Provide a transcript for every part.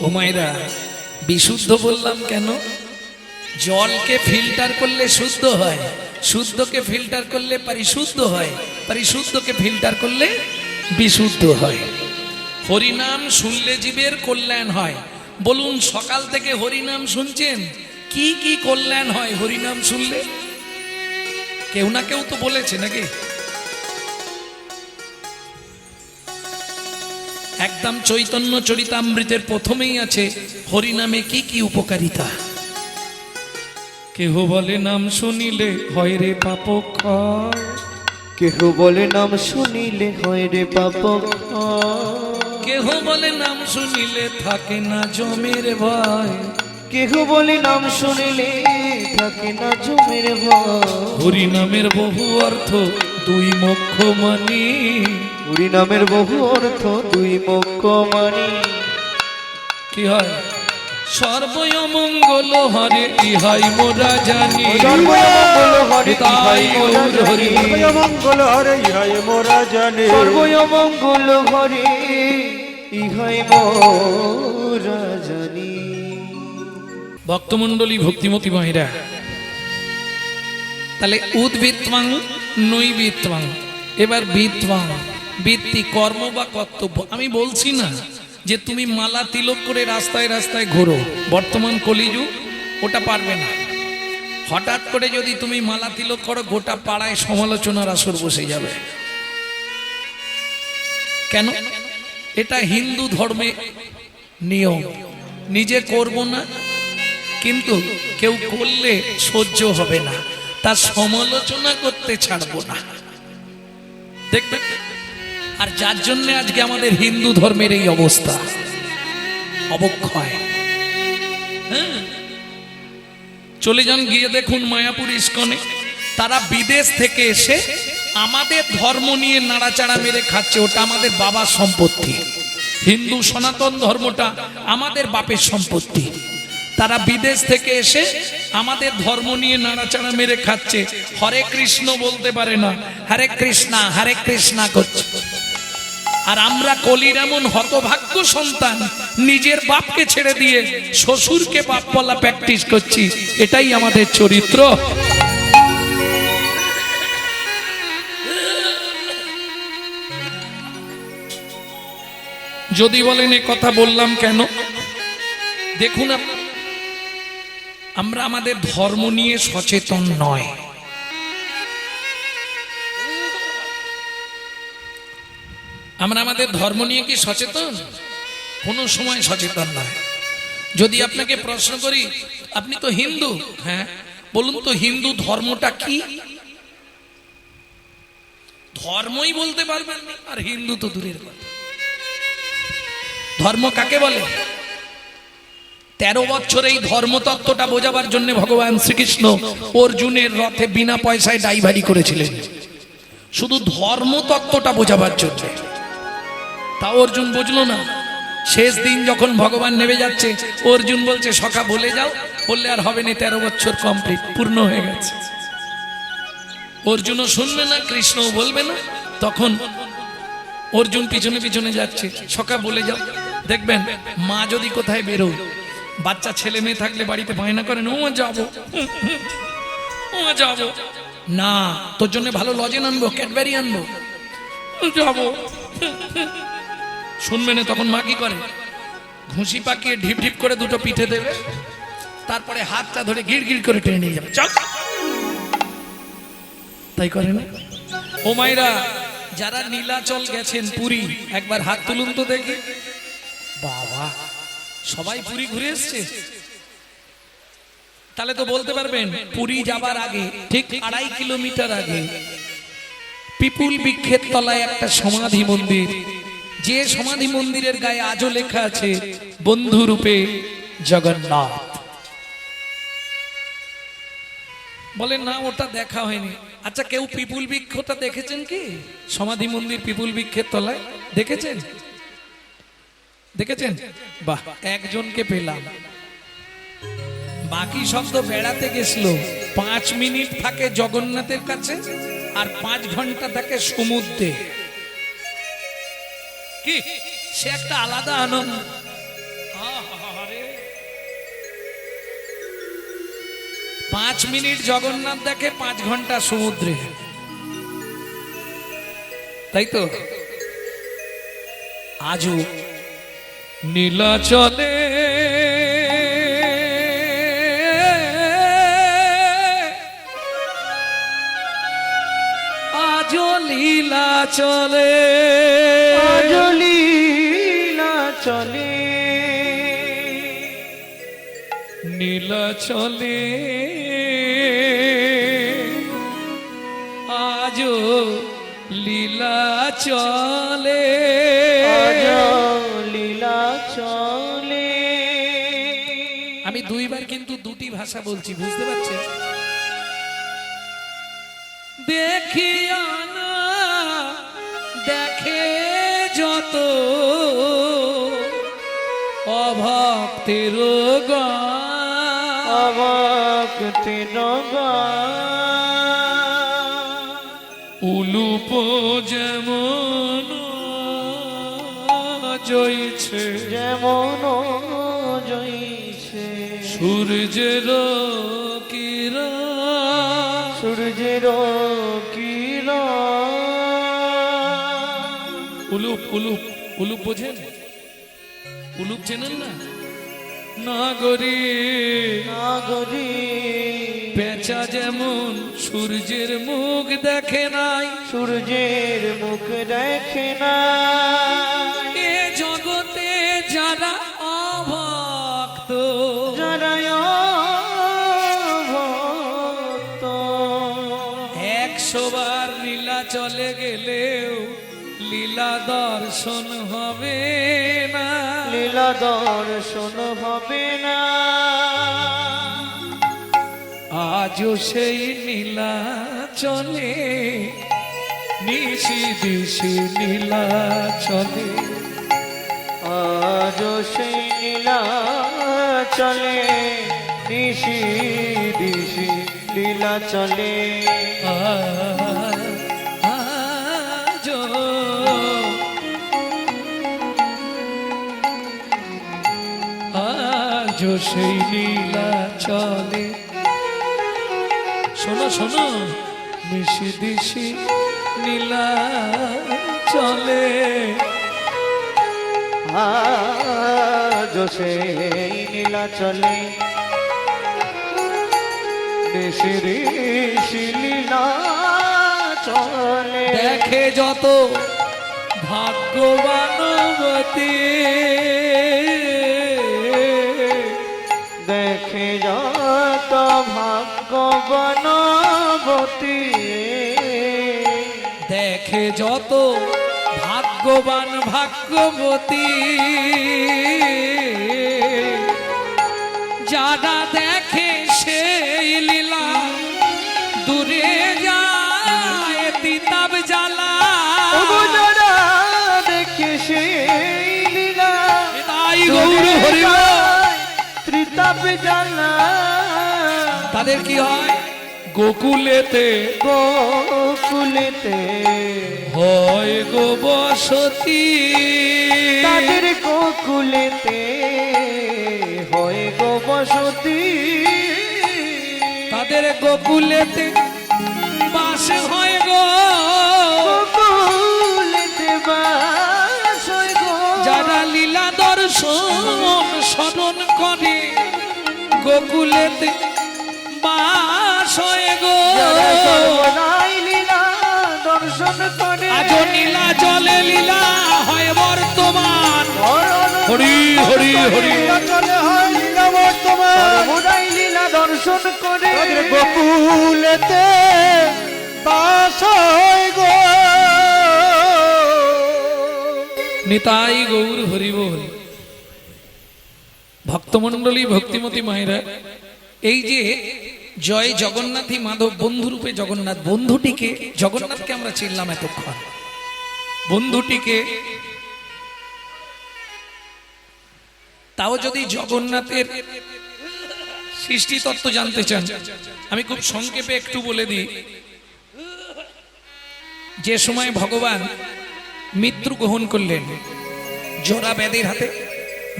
ও মায়েরা, বিশুদ্ধ বললাম কেন? জলকে ফিল্টার করলে শুদ্ধ হয়, শুদ্ধকে ফিল্টার করলে পরিশুদ্ধ হয়, পরিশুদ্ধকে ফিল্টার করলে বিশুদ্ধ হয়। হরিনাম শুনলে জীবের কল্যাণ হয়। বলুন, সকাল থেকে হরিনাম শুনছেন, কি কি কল্যাণ হয় হরিনাম শুনলে? কেউ না কেউ তো বলেছে নাকি? একদম চৈতন্য চরিতামৃতের প্রথমেই আছে হরিনামে কি কি উপকারিতা। কেহ বলে নাম শুনিলে হয় রে পাপ ক্ষয়, কেহ বলে নাম শুনিলে হয় রে পাপ ক্ষয়, কেহ বলে নাম শুনিলে থাকে না জমের ভয়, কেহ বলে নাম শুনিলে থাকে না জমের ভয়। হরিনামের বহু অর্থ দুই মোক্ষ মানি, হরিনামের বহু অর্থ দুই মোক্ষ মানি। কি হয়? সর্বমঙ্গল হরে ইহাই মোরা জানি, সর্বমঙ্গল হরে তাই ইহাই মোরা গৌর হরি। জানি। সর্বমঙ্গল হরে ইহাই মোরা জানি। সর্বমঙ্গল হরে ইহাই মোরা জানি। ভক্তমণ্ডলী, ভক্তিমতী মায়েরা, তাহলে উদ্বৃত্তাং নৈবৃত্তাং, এবার বৃত্তাং, বৃত্তি কর্ম বা কর্তব্য। আমি বলছি না যে তুমি মালা তিলক করে রাস্তায় রাস্তায় ঘোরো, বর্তমান কলিযুগ, ওটা পারবে না। হঠাৎ করে যদি তুমি মালা তিলক করো, গোটা পাড়ায় সমালোচনার আসর বসে যাবে। কেন? এটা হিন্দু ধর্মে নিয়ম। নিজে করব না, কিন্তু কেউ করলে সহ্য হবে না, তার সমালোচনা করতে ছাড়বো না। দেখবে, আর যার জন্য আজকে আমাদের হিন্দু ধর্মের এই অবস্থা, অবক্ষয়। হ্যাঁ, চলে যান, গিয়ে দেখুন মায়াপুর ইস্কনে, তারা বিদেশ থেকে এসে আমাদের ধর্ম নিয়ে নাড়াচাড়া মেরে খাচ্ছে। ওটা আমাদের বাবার সম্পত্তি। হিন্দু সনাতন ধর্মটা আমাদের বাপের সম্পত্তি। তারা বিদেশ থেকে এসে আমাদের ধর্ম নিয়ে নাড়াচাড়া মেরে খাচ্ছে। হরে কৃষ্ণ বলতে পারে না, হরে কৃষ্ণা করছে। আর আমরা কলির এমন হতভাগ্য সন্তান, নিজের বাপকে ছেড়ে দিয়ে শ্বশুরকে বাপ বলা প্র্যাকটিস করছি। এটাই আমাদের চরিত্র। যদি বলেন এ কথা বললাম কেন, দেখুন, আমরা আমাদের ধর্ম নিয়ে সচেতন নয়। আমরা আমাদের ধর্ম নিয়ে কি সচেতন? কোনো সময় সচেতন নয়। যদি আপনাকে প্রশ্ন করি, আপনি তো হিন্দু, হ্যাঁ, বলুন তো হিন্দু ধর্মটা কি? ধর্মই বলতে পারবেন না, আর হিন্দু তো দূরের কথা। ধর্ম কাকে বলে? 13 বছর এই ধর্মতত্ত্বটা বোঝাবার জন্য ভগবান শ্রীকৃষ্ণ অর্জুনের রথে বিনা পয়সায় ড্রাইভারি করেছিলেন, শুধু ধর্মতত্ত্বটা বোঝাবার জন্য। তা অর্জুন বুঝলো না। শেষ দিন যখন ভগবান নেমে যাচ্ছে, অর্জুন বলছে সখা বলে যাও, বললে আর হবে না, 13 বছর কমপ্লিট, পূর্ণ হয়ে গেছে। অর্জুনও শুনবে না, কৃষ্ণও বলবে না। তখন অর্জুন পিছনে পিছনে যাচ্ছে, সখা বলে যাও। দেখবেন, মা যদি কোথায় বেরোয়, বাচ্চা ছেলে মেয়ে থাকলে বাড়িতে বায়না করেন, ও যাবো, ও যাবো না, তোর জন্য ভালো লজেন আনবো, ক্যাডবেরি আনবো, যাবো। শুনবে না, তখন মা কি করে? ঘুষি পাকিয়ে ঢিপ ঢিপ করে দুটো পিঠে দেবে, তারপরে হাতটা ধরে গিড় গিড় করে টেনে নিয়ে যাবে, চল। তাই করে না? ও মায়েরা, যারা নীলাচল গেছেন, পুরী, একবার হাত তুলুন তো দেখি। বাবা, সবাই পুরী ঘুরে এসছে? তাহলে তো বলতে পারবেন, পুরী যাবার আগে ঠিক 2.5 কিলোমিটার আগে পিপুল বৃক্ষের তলায় একটা সমাধি মন্দির, যে সমাধি মন্দিরের গায়ে আজও লেখা আছে বন্ধু রূপে জগন্নাথ। বলেন না, ওটা দেখা হয়নি। আচ্ছা, কেউ পিপুল বৃক্ষটা দেখেছেন কি? সমাধি মন্দির পিপুল বৃক্ষের তলায় দেখেছেন? দেখেছেন? বাহ, একজনকে পেলাম। বাকি সব তো বেড়াতে গেছিল। 5 মিনিট থাকে জগন্নাথের কাছে, আর 5 ঘন্টা থাকে সমুদ্রে। কি সে একটা আলাদা আনন্দ। আহারে। 5 মিনিট জগন্নাথ দেখে 5 ঘন্টা সমুদ্রে, তাই তো? আজও নীলাচলে আজও লীলা চলে, আজও লীলা চলে, নীলাচলে আজও লীলা চলে, আজও লীলা চলে। আমি 2 বার কিন্তু 2টি ভাষা বলছি, বুঝতে পারছেন? দেখিয়া না দেখে যত অভক্তের গান, অভক্তের গান। উলুপ যেমন জয়ছে, যেমন জয়ছে সূর্যের কিরণ, সূর্যের কিরণ। উলুপ উলুপ উলুপ বোঝেন? উলুপ চেনেন না? নাগরী নাগরী পেঁচা যেমন সূর্যের মুখ দেখে নাই, সূর্যের মুখ দেখে না। এ জগতে যারা অভক্ত, যারা ভক্ত 100 বার লীলা চলে গেলেও লীলা দর্শন হবে না, লীলা দর্শন হবে না। আজও সেই নীলা চলে, নিশি দিশি নীলা চলে, আজও সেই লীলা চলে, দিশি দিশি লীলা চলে। আজও আজও সেই লীলা চলে। শোনো শোনো, নিশি দিশি নীলা চলে, আজও সেই নীলা চলে, দিশি দিশি লীলা চলে। দেখে যত ভাগ্যবানবতী, দেখে যত ভাগ্যবানবতী, দেখে যত ভাগ্যবান ভাগ্যবতী, যারা দেখে সেই লীলা দূরে যায় তিতাব জ্বালা, যারা দেখে সেই লীলা তাই গৌর হরি ত্রিতাপ জ্বালা। তাদের কি হয়? গোকুলেতে গোকুলেতে হয় গো বসতি, তাদের গোকুলেতে হয় গো বসতি, তাদের গোকুলেতে বাস হয় গো, গোকুলেতে বাস হয় গো। যারা লীলা দর্শন স্মরণ করে গোকুলেতে বাস হয় গো, যারা সর্বদাই লীলা দর্শন করে। আজও নীলা জলে লীলা হয় বর্তমান, হরি হরি হরি। চলে হয় লীলা বর্তমান, সর্বদাই লীলা দর্শন করে। গোকুলেতে বাস হয় গো। নিতাই গৌর হরি বল। ভক্তমণ্ডলী ভক্তিমতী মায়েরা, এই যে জয় জগন্নাথী মাধব বন্ধুরূপে জগন্নাথ, বন্ধুটিকে জগন্নাথকে আমরা চিনলাম এতক্ষণ, বন্ধুটিকে তাও যদি জগন্নাথের সৃষ্টি তত্ত্ব জানতে চান, আমি খুব সংক্ষেপে একটু বলে দিই। যে সময় ভগবান মৃত্যু গ্রহণ করলেন জরা ব্যাধির হাতে,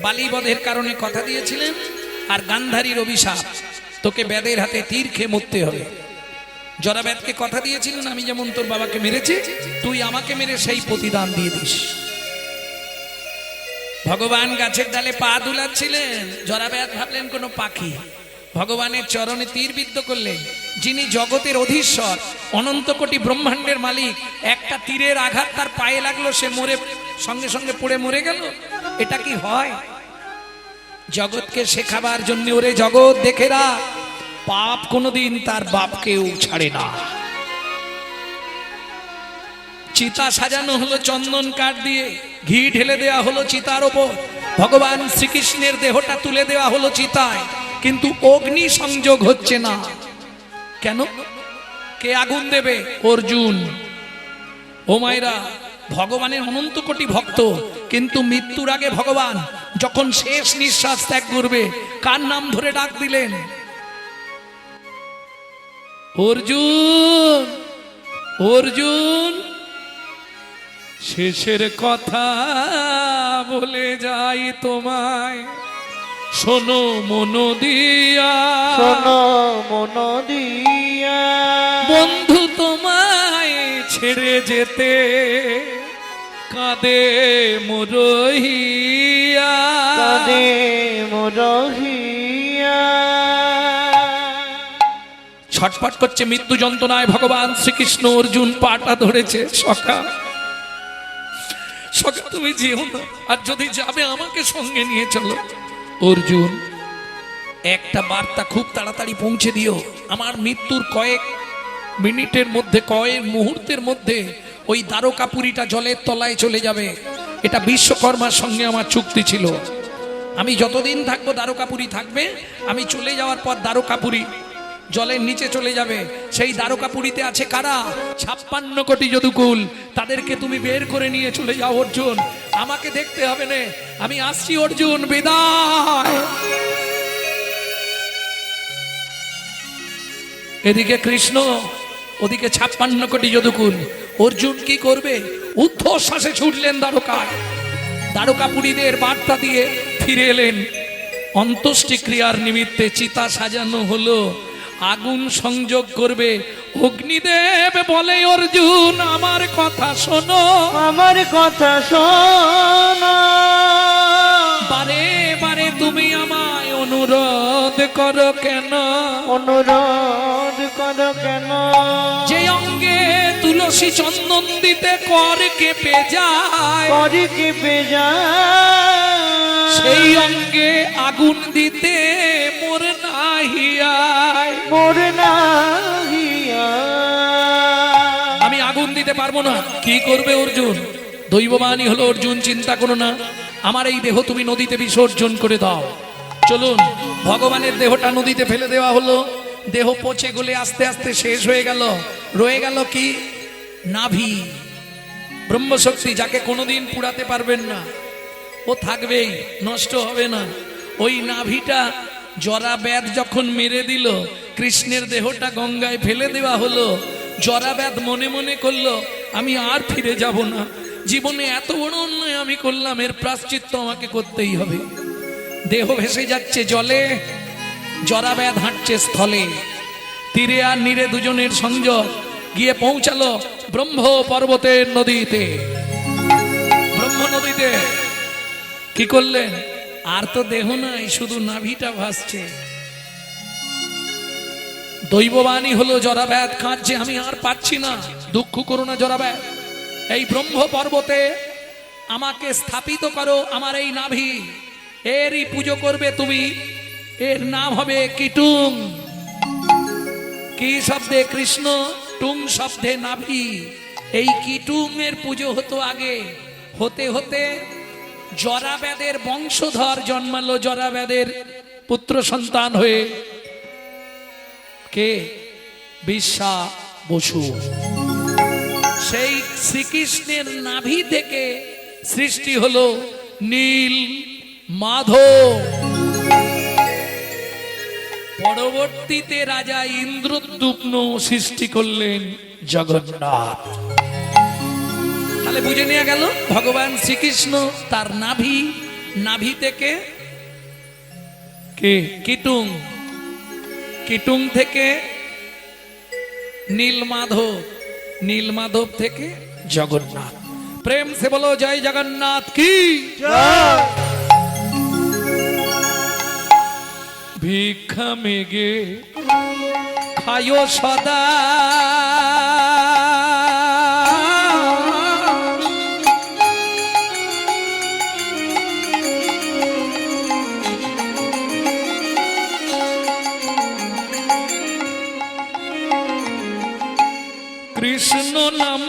বালিবধের কারণে কথা দিয়েছিলেন, আর গান্ধারীর অভিশাপ, তোকে বেদের হাতে তীর খেয়ে মরতে হবে। জরাবেদকে কথা দিয়েছিলেন, আমি যেমন তোর বাবাকে মেরেছি তুই আমাকে মেরে সেই প্রতিদান দিয়ে দিস। ভগবান গাছের ডালে পা দুলাচ্ছিলেন, জরাবেদ ভাবলেন কোনো পাখি, ভগবানের চরণে তীর বিদ্ধ করলেন। যিনি জগতের অধীশ্বর, অনন্ত কোটি ব্রহ্মাণ্ডের মালিক, একটা তীরের আঘাত তার পায়ে লাগলো, সে মরে সঙ্গে সঙ্গে পড়ে মরে গেল। এটা কি হয়? জগৎকে শেখাবার জন্য, ওরে জগৎ দেখেরা, পাপ কোনোদিন তার বাপকেও ছাড়ে না। চিতা সাজানো হলো চন্দন কাঠ দিয়ে, ঘি ঢেলে দেওয়া হলো চিতার ওপর, ভগবান শ্রীকৃষ্ণের দেহটা তুলে দেওয়া হলো চিতায়, কিন্তু অগ্নি সংযোগ হচ্ছে না। কেন? কে আগুন দেবে? অর্জুন। ও মায়েরা, ভগবানের অনন্ত কোটি ভক্ত, কিন্তু মৃত্যুর আগে ভগবান যখন শেষ নিঃশ্বাস ত্যাগ করবে, কার নাম ধরে ডাক দিলেন? অর্জুন, অর্জুন, শেষের কথা বলে যাই তোমায়, শোনো মন দিয়া, শোনো মন দিয়া, বন্ধু তোমায় ছেড়ে যেতে কাঁদে মরহিয়া, কাঁদে মরহিয়া। ছটফট করছে মৃত্যু যন্ত্রণায় ভগবান শ্রীকৃষ্ণ। অর্জুন পাটা ধরেছে, সখা সখা তুমি যেও না, আর যদি যাবে আমাকে সঙ্গে নিয়ে চলো। অর্জুন, একটা বার্তা খুব তাড়াতাড়ি পৌঁছে দিও, আমার মৃত্যুর কয়েক মিনিটের মধ্যে, কয়েক মুহূর্তের মধ্যে ওই দ্বারকাপুরীটা জলের তলায় চলে যাবে। এটা বিশ্বকর্মার সঙ্গে আমার চুক্তি ছিল, আমি যতদিন থাকবো দ্বারকাপুরী থাকবে, আমি চলে যাওয়ার পর দ্বারকাপুরী জলের নিচে চলে যাবে। সেই দ্বারকাপুরীতে আছে কারা? 56 কোটি যদুকুল, তাদেরকে তুমি বের করে নিয়ে চলে যাও। অর্জুন, আমাকে দেখতে হবে না, আমি আসছি। অর্জুন, বিদায়। এদিকে কৃষ্ণ, ওদিকে 56 কোটি যদুকুল। অর্জুন কি করবে? ঊর্ধ্বশ্বাসে ছুটলেন দ্বারকায়, দ্বারকাপুরীদের বার্তা দিয়ে ফিরে এলেন। অন্ত্যেষ্টিক্রিয়ার নিমিত্তে চিতা সাজানো হলো, আগুন সংযোগ করবে। অগ্নিদেব বলে, অর্জুন আমার কথা শোনো, আমার কথা শোনো, বারে বারে তুমি আমায় অনুরোধ করো কেন? অনুরোধ করো কেন? যে অঙ্গে তুলসী চন্দন দিতে কর কেঁপে যায়, করি কেঁপে যায়, সেই অঙ্গে আগুন দিতে মোর নাহিয়ায়, মোর নাহিয়া। আমি আগুন দিতে পারবো না। কি করবে অর্জুন? দৈববাণী হলো, অর্জুন চিন্তা করো না, আমার এই দেহ তুমি নদীতে বিসর্জন করে দাও। চলুন, ভগবানের দেহটা নদীতে ফেলে দেওয়া হলো। দেহ পচে গলে আস্তে আস্তে শেষ হয়ে গেল। রয়ে গেল কি? নাভি, ব্রহ্মশক্তি, যাকে কোনোদিন পুড়াতে পারবেন না, ও থাকবেই, নষ্ট হবে না। ওই নাভিটা জরাবেদ যখন মেরে দিল, কৃষ্ণের দেহটা গঙ্গায় ফেলে দেওয়া হলো। জরাবেদ মনে মনে করলো, আমি আর ফিরে যাব না, জীবনে এত বড় অন্যায় আমি করলাম, এর প্রায়শ্চিত্ত আমাকে করতেই হবে। দেহ ভেসে যাচ্ছে জলে, জরাবেদ হাঁটছে স্থলে। তীরে আর নীরে দুজনের সংযোগ, গিয়ে পৌঁছালো ব্রহ্ম পর্বতের নদীতে। ব্রহ্ম নদীতে কি করলেন? আর তো দেহ নাই, শুধু নাভিটা ভাসছে। দৈববাণী হলো, জরাবেদ কাঁদছে, আমি আর পাচ্ছি না, দুঃখ করো না জরাবেদ, এই ব্রহ্ম পর্বতে আমাকে স্থাপিত করো, আমার এই নাভি, এরই পুজো করবে তুমি। এর নাম হবে কিটুং। কি শব্দে? কৃষ্ণ। টুং শব্দে নাভি। এই কিটুং এর পুজো হতো আগে। হতে হতে জরাবেদের বংশধর জন্মালো, জরাবেদের পুত্র সন্তান হয়ে। কে? বিশ্বা বসু। সেই শ্রীকৃষ্ণের নাভি থেকে সৃষ্টি হলো নীল মাধব। পরবর্তীতে রাজা ইন্দ্রদ্যুম্ন সৃষ্টি করলেন জগন্নাথ। তাহলে বুঝে নেওয়া গেল, ভগবান শ্রীকৃষ্ণ তার নাভি নাভি থেকে কে কিটুং, কিটুং থেকে নীলমাধব, নীলমাধব থেকে জগন্নাথ। প্রেম সে বলো জয় জগন্নাথ কি। ভিক্ষা মেগে খায়ো সদা, কৃষ্ণ নাম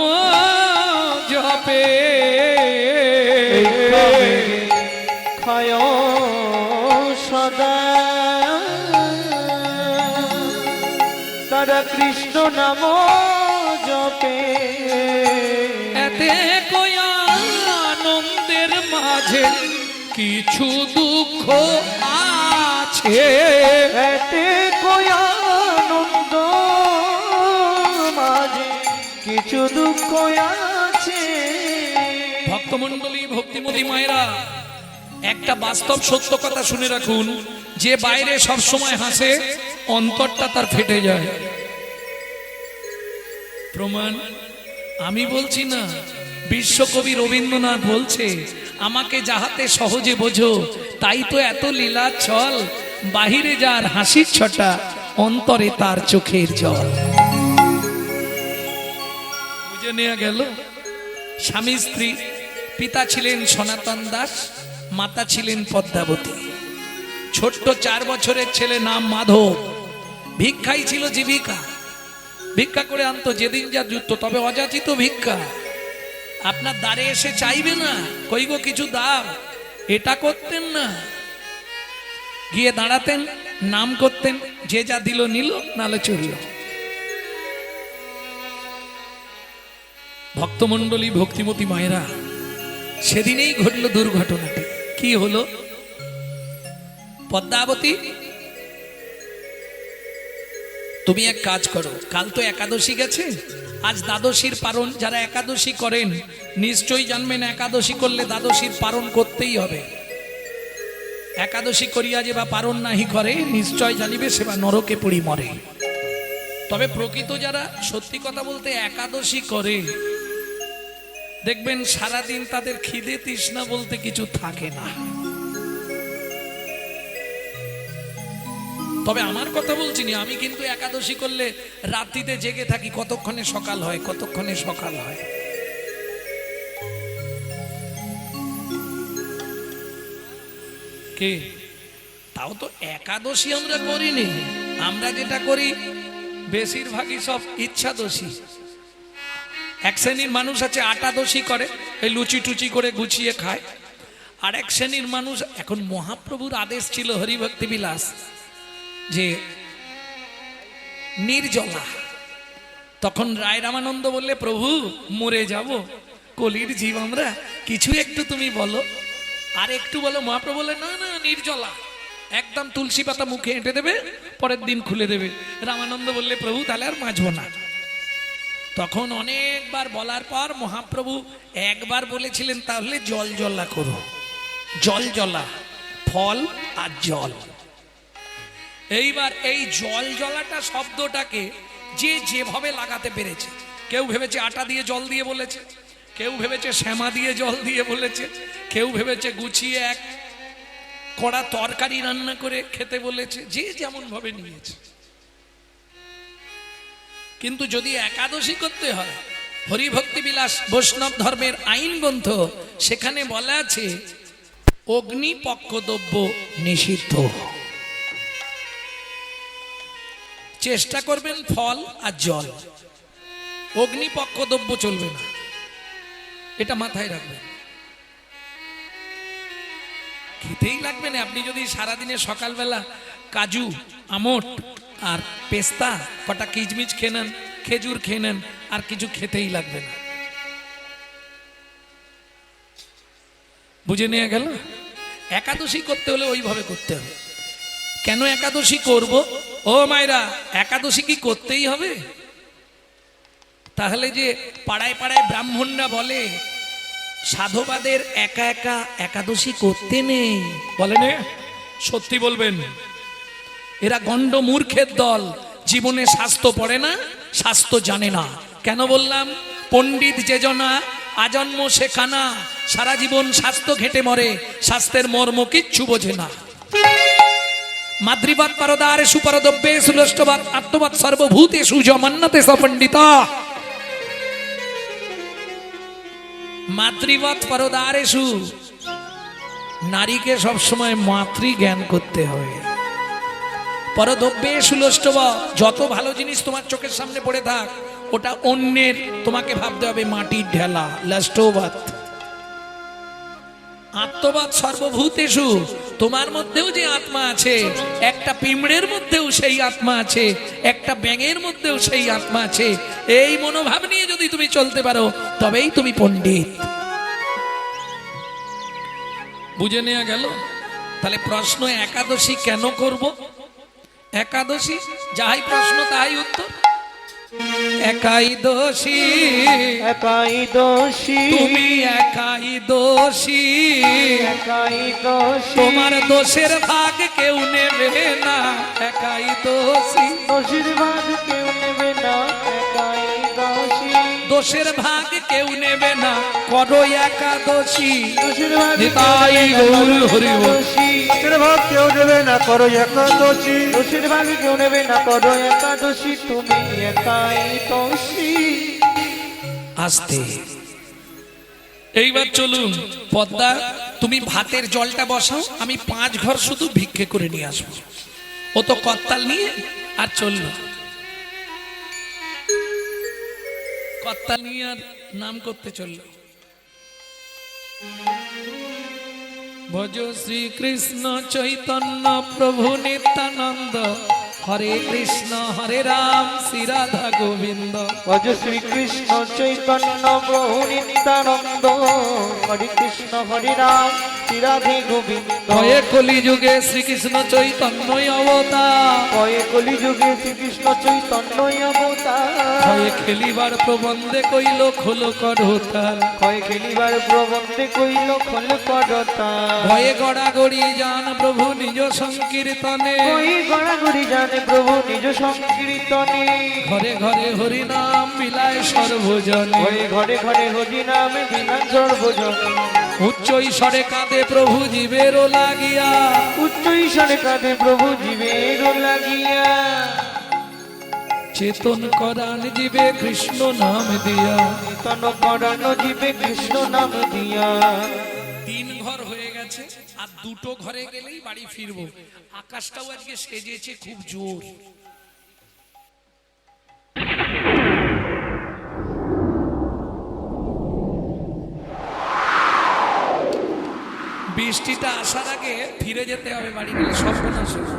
জপে খায় সদা, তারা কৃষ্ণ নাম জপে। এতে কয়া আনন্দের মাঝে কিছু দুঃখ আছে, এতে কয়ানন্দ মাঝে কিছু দুঃখ আছে। ভক্তমণ্ডলী, ভক্তিমতী মায়েরা, একটা বাস্তব সত্য কথা শুনে রাখুন, যে বাইরে সব সময় হাসে অন্তরটা তার ফেটে যায়। প্রমাণ আমি বলছি না, বিশ্বকবি রবীন্দ্রনাথ বলছে, আমাকে যাহাতে সহজে বোঝো তাই তো এত লীলা ছল, বাহিরে যার হাসির ছটা অন্তরে তার চোখের জল। বুঝে নেওয়া গেল। স্বামী স্ত্রী, পিতা ছিলেন সনাতন দাস, মাতা ছিলেন পদ্মাবতী। ছোট্ট 4 বছরের ছেলে নাম মাধব। ভিক্ষাই ছিল জীবিকা, ভিক্ষা করে আনতো যেদিন যা যুদ্ধ, তবে অযাচিত ভিক্ষা। আপনার দ্বারে এসে চাইবে না, কই গো কিছু দাও, এটা করতেন না। গিয়ে দাঁড়াতেন, নাম করতেন, যে যা দিল নিল, নালে চলল। ভক্তমণ্ডলী, ভক্তিমতী মায়েরা, সেদিনেই ঘটল দুর্ঘটনাটি। কি হলো? পদ্মাবতী, তুমি এক কাজ করো, কাল তো একাদশী গেছে, আজ দ্বাদশীর পারণ। যারা একাদশী করেন নিশ্চয়ই জানবেন, একাদশী করলে দ্বাদশীর পারণ করতেই হবে। একাদশী করিয়া যে বা পারণ নাহি করে, নিশ্চয় জানিবে সে বা নরকে পড়ি মরে। তবে প্রকৃত যারা সত্যি কথা বলতে একাদশী করে, দেখবেন সারাদিন তাদের খিদে তৃষ্ণা বলতে কিছু থাকে না। তবে আমার কথা বলছি না, আমি কিন্তু একাদশী করলে রাত্রিতে জেগে থাকি, কতক্ষণে সকাল হয়, কতক্ষণে সকাল হয়। কে? তাও তো একাদশী আমরা করিনি। আমরা যেটা করি বেশিরভাগই সব ইচ্ছাদশী। এক শ্রেণীর মানুষ আছে আটাদশী করে, এই লুচি টুচি করে গুছিয়ে খায়। আর এক শ্রেণীর মানুষ, এখন মহাপ্রভুর আদেশ ছিল হরিভক্তি বিলাস যে নির্জলা। তখন রায় রামানন্দ বললে, প্রভু মরে যাব, কলির জীব আমরা, কিছু একটু তুমি বলো, আর একটু বলো। মহাপ্রভু বলে, না না, নির্জলা, একদম তুলসী পাতা মুখে এঁটে দেবে, পরের দিন খুলে দেবে। রামানন্দ বললে, প্রভু তাহলে আর মাজবো না। তখন অনেকবার বলার পর মহাপ্রভু একবার বলেছিলেন, তাহলে জল জলা করো। জল জলা, ফল আর জল। এইবার এই জল জলাটা শব্দটাকে যে যেভাবে লাগাতে পেরেছে, কেউ ভেবেছে আটা দিয়ে জল দিয়ে বলেছে, কেউ ভেবেছে শ্যামা দিয়ে জল দিয়ে বলেছে, কেউ ভেবেছে গুছিয়ে এক কড়া তরকারি রান্না করে খেতে বলেছে, যে যেমন ভাবে নিয়েছে। কিন্তু যদি একাদশী করতে হয়, হরিভক্তি বিলাস বৈষ্ণব ধর্মের আইন গ্রন্থ, সেখানে বলা আছে অগ্নিপক্ষদ্রব্য নিষিদ্ধ। চেষ্টা করবেন ফল আর জল, অগ্নিপক্ষদ্রব্য চলবে না, এটা মাথায় রাখবেন। খেতেই লাগবে না। আপনি যদি সারাদিনে সকালবেলা কাজু, আমট আর পেস্তা, কটা কিচমিচ খেয়ে নেন, খেজুর খেয়ে নেন, আর কিছু খেতেই লাগবে না। বুঝে নিয়ে গেল? একাদশী করতে হলে ওইভাবে করতে হবে। কেন একাদশী করব? ও মায়েরা, একাদশী কি করতেই হবে? তাহলে যে পাড়ায় পাড়ায় ব্রাহ্মণরা বলে সাধুবাদের একা একা একাদশী করতে নেই, বলেন? সত্যি বলবেন? এরা গণ্ড মূর্খের দল, জীবনে স্বাস্থ্য পড়ে না, স্বাস্থ্য জানে না। কেন বললাম? পণ্ডিত যে জনা আজন্ম শেখানা, সারা জীবন স্বাস্থ্য ঘেটে মরে, স্বাস্থ্যের মর্ম কিচ্ছু বোঝে না। মাতৃবাদ পরদারে সুপরদব্যে সুলষ্টবাদ আত্মবাদ সর্বভূতে সুজমান্নতে সপণ্ডিতা। মাতৃবাদ পরদারেষু, নারীকে সবসময় মাতৃ জ্ঞান করতে হবে। পরদব্যে সুলষ্টবাদ, যত ভালো জিনিস তোমার চোখের সামনে পড়ে থাক, ওটা অন্যের, তোমাকে ভাবতে হবে মাটির ঢেলা। লষ্টবাদ আত্মবাদ সর্বভূতেষু, তোমার মধ্যেও যে আত্মা আছে, একটা পিঁমড়ের মধ্যেও সেই আত্মা আছে, একটা ব্যাঙের মধ্যেও সেই আত্মা আছে। এই মনোভাব নিয়ে যদি তুমি চলতে পারো, তবেই তুমি পণ্ডিত। বুঝে নেওয়া গেল? তাহলে প্রশ্ন, একাদশী কেন করব? একাদশী যাহাই প্রশ্ন তাহাই উত্তর। একাই দোষী, একাই দোষী, তুমি একাই দোষী, একাই দোষী, তোমার দোষের ভাগ কেউ নেবে না, একাই দোষী। দোষীর ভাগ কেউ নেবে না, একাই দোষী, দোষের ভাগ কেউ নেবে না, করো একাদশী। দোষীর ভাগ নিতাই গৌর হরি বল। দোষী, দোষের ভাগ কেউ নেবে না, করো একাদশী। দোষীর ভাগ কেউ নেবে না, করো একাদশী, তুমি একাই দোষী। আস্তে, এইবার চলুন পদ্মা, তুমি ভাতের জলটা বসাও, আমি 5 ঘর শুধু ভিক্ষে করে নিয়ে আসবো। ও তো কর্তাল নিয়ে আর চললো, কর্তাল নিয়ে আর নাম করতে চললো। ভজ শ্রীকৃষ্ণ চৈতন্য প্রভু নিত্যানন্দ, হরে কৃষ্ণ হরে রাম শ্রী রাধা গোবিন্দ। ভজ শ্রীকৃষ্ণ চৈতন্য প্রভু নিত্যানন্দ, হরে কৃষ্ণ হরে রাম শ্রী রাধে গোবিন্দ। কয়ে কলি যুগে শ্রীকৃষ্ণ চৈতন্য অবতার, কয়ে কলি যুগে শ্রীকৃষ্ণ চৈতন্য অবতার। কয়ে খেলিবার প্রবন্ধে কইল খোলো করতার, কয়ে খেলিবার প্রবন্ধে কইল খোল করতা। ভয়ে গড়াগড়ি যান প্রভু নিজ সংকীর্তনে, কই গড়াগড়ি জানে প্রভু নিজ সংকীর্তনে। ঘরে ঘরে হরি নাম বিলায় সর্বজনে, ঘরে ঘরে ঘরে হরি নামে বিনা সর্বজন। উচ্চ ঈশ্বরে কাঁদে প্রভু জীবেরও লাগিয়া, উচ্চ ঈশ্বরে কাঁদে প্রভু জীবের লাগিয়া। চেতন করান জীবে কৃষ্ণ নাম দিয়া, তন করানো জীবে কৃষ্ণ নাম দিয়া। 3 ঘর হয়ে গেছে, আর 2টো ঘরে গেলেই বাড়ি ফিরবো। আকাশটাও আজকে সেজেছে খুব জোর। বৃষ্টিটা আসার আগে ফিরে যেতে হবে বাড়ি, গেলে সব নাশ হবে।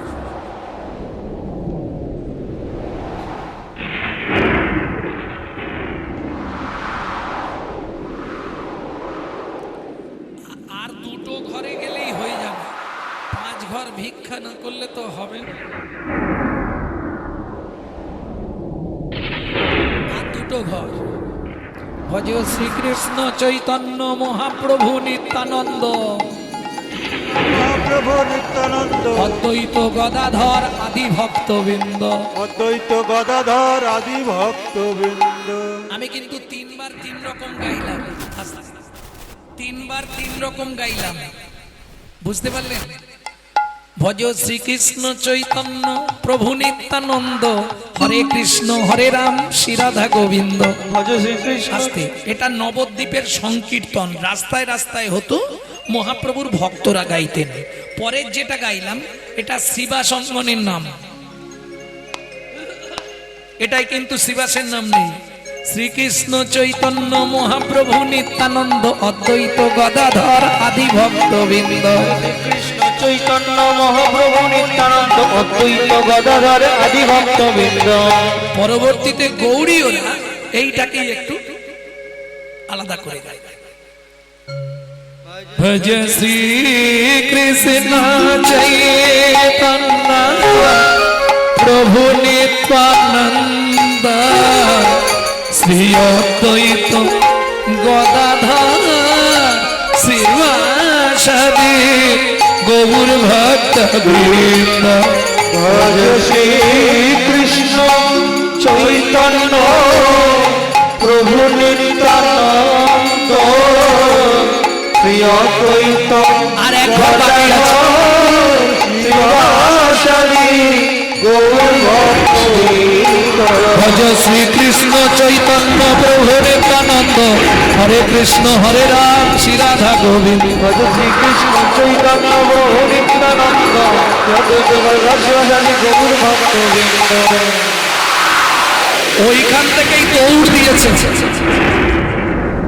আর 2টো ঘরে গেলেই হয়ে যাবে, 5 ঘর ভিক্ষা না করলে তো হবে না। আর 2টো ঘর। ভজ শ্রীকৃষ্ণ চৈতন্য মহাপ্রভু নিত্যানন্দ, মহাপ্রভু নিত্যানন্দ, অদ্বৈত গদাধর আদি ভক্তবৃন্দ। অদ্বৈত গদাধর আদি ভক্তবৃন্দ। আমি কিন্তু 3 বার 3 রকম গাইলাম, 3 বার 3 রকম গাইলাম, বুঝতে পারলেন? ভজ শ্রীকৃষ্ণ চৈতন্য প্রভু নিত্যানন্দ, হরে কৃষ্ণ হরে রাম শ্রী রাধা গোবিন্দ। ভজ শ্রীকৃষ্ণ। আস্তে, এটা নবদ্বীপের সংকীর্তন, রাস্তায় রাস্তায় হতো, মহাপ্রভুর ভক্তরা গাইতেন। পরের যেটা গাইলাম এটা শিবাসঙ্গনের নাম, এটাই কিন্তু শিবাসের নাম নেই। শ্রীকৃষ্ণ চৈতন্য মহাপ্রভু নিত্যানন্দ, অদ্বৈত গদাধর আদি ভক্তবৃন্দ। কৃষ্ণ চৈতন্য মহাপ্রভু নিত্যানন্দ, অদ্বৈত গদাধর আদি ভক্তবৃন্দ। পরবর্তীতে গৌড়ীয়রা এইটাকেই একটু আলাদা করে গায়। ভজ শ্রী কৃষ্ণ চৈতন্য প্রভু নিত্যানন্দ, শ্রী অদ্বৈত গদাধর শ্রীবাসাদি গৌর ভক্ত বৃন্দ ভজ শ্রী কৃষ্ণ চৈতন্য প্রভু নিত্যানন্দ প্রিয় দ্বৈত আর এক ঘর বাকি আছে। শ্রীবাসাদি গৌর ভক্ত বৃন্দ ভজ শ্রীকৃষ্ণ চৈতন্য প্রভু নিত্যানন্দ হরে কৃষ্ণ হরে রাম শ্রী রাধা গোবিন্দ ভজ শ্রীকৃষ্ণ চৈতন্য প্রভু নিত্যানন্দ শ্রীবাসাদি গৌর ভক্ত বৃন্দ। ওইখান থেকেই দৌড় দিয়েছে।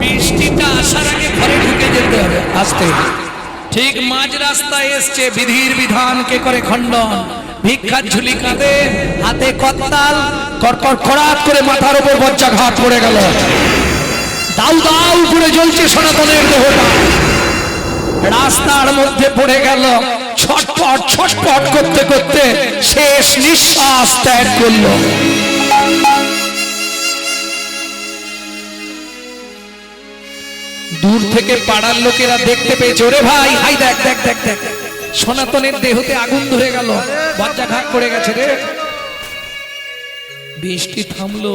বৃষ্টিটা আসার আগে ঘরে ঢুকে যেতে হবে আসতে। ঠিক মাঝ রাস্তায় এসছে, বিধির বিধানকে করে খণ্ডন। ভিক্ষার ঝুলি কাঁধে, হাতে করতাল, কড়কড় খড়াত করে মাথার উপর বজ্রাঘাত পড়ে গেল। দাউ দাউ করে জ্বলছে সনাতনের দেহটা। রাস্তার মধ্যে পড়ে গেল, ছটপট ছটপট করতে করতে শেষ নিঃশ্বাস ত্যাগ করলো। দূর থেকে পাড়ার লোকেরা দেখতে পেয়েছে, ওরে ভাই হাই দেখ দেখ দেখ দেখ, সনাতনের দেহতে আগুন ধরে গেল, বজ্রাঘাত পড়ে গেছে রে। বৃষ্টি থামলো,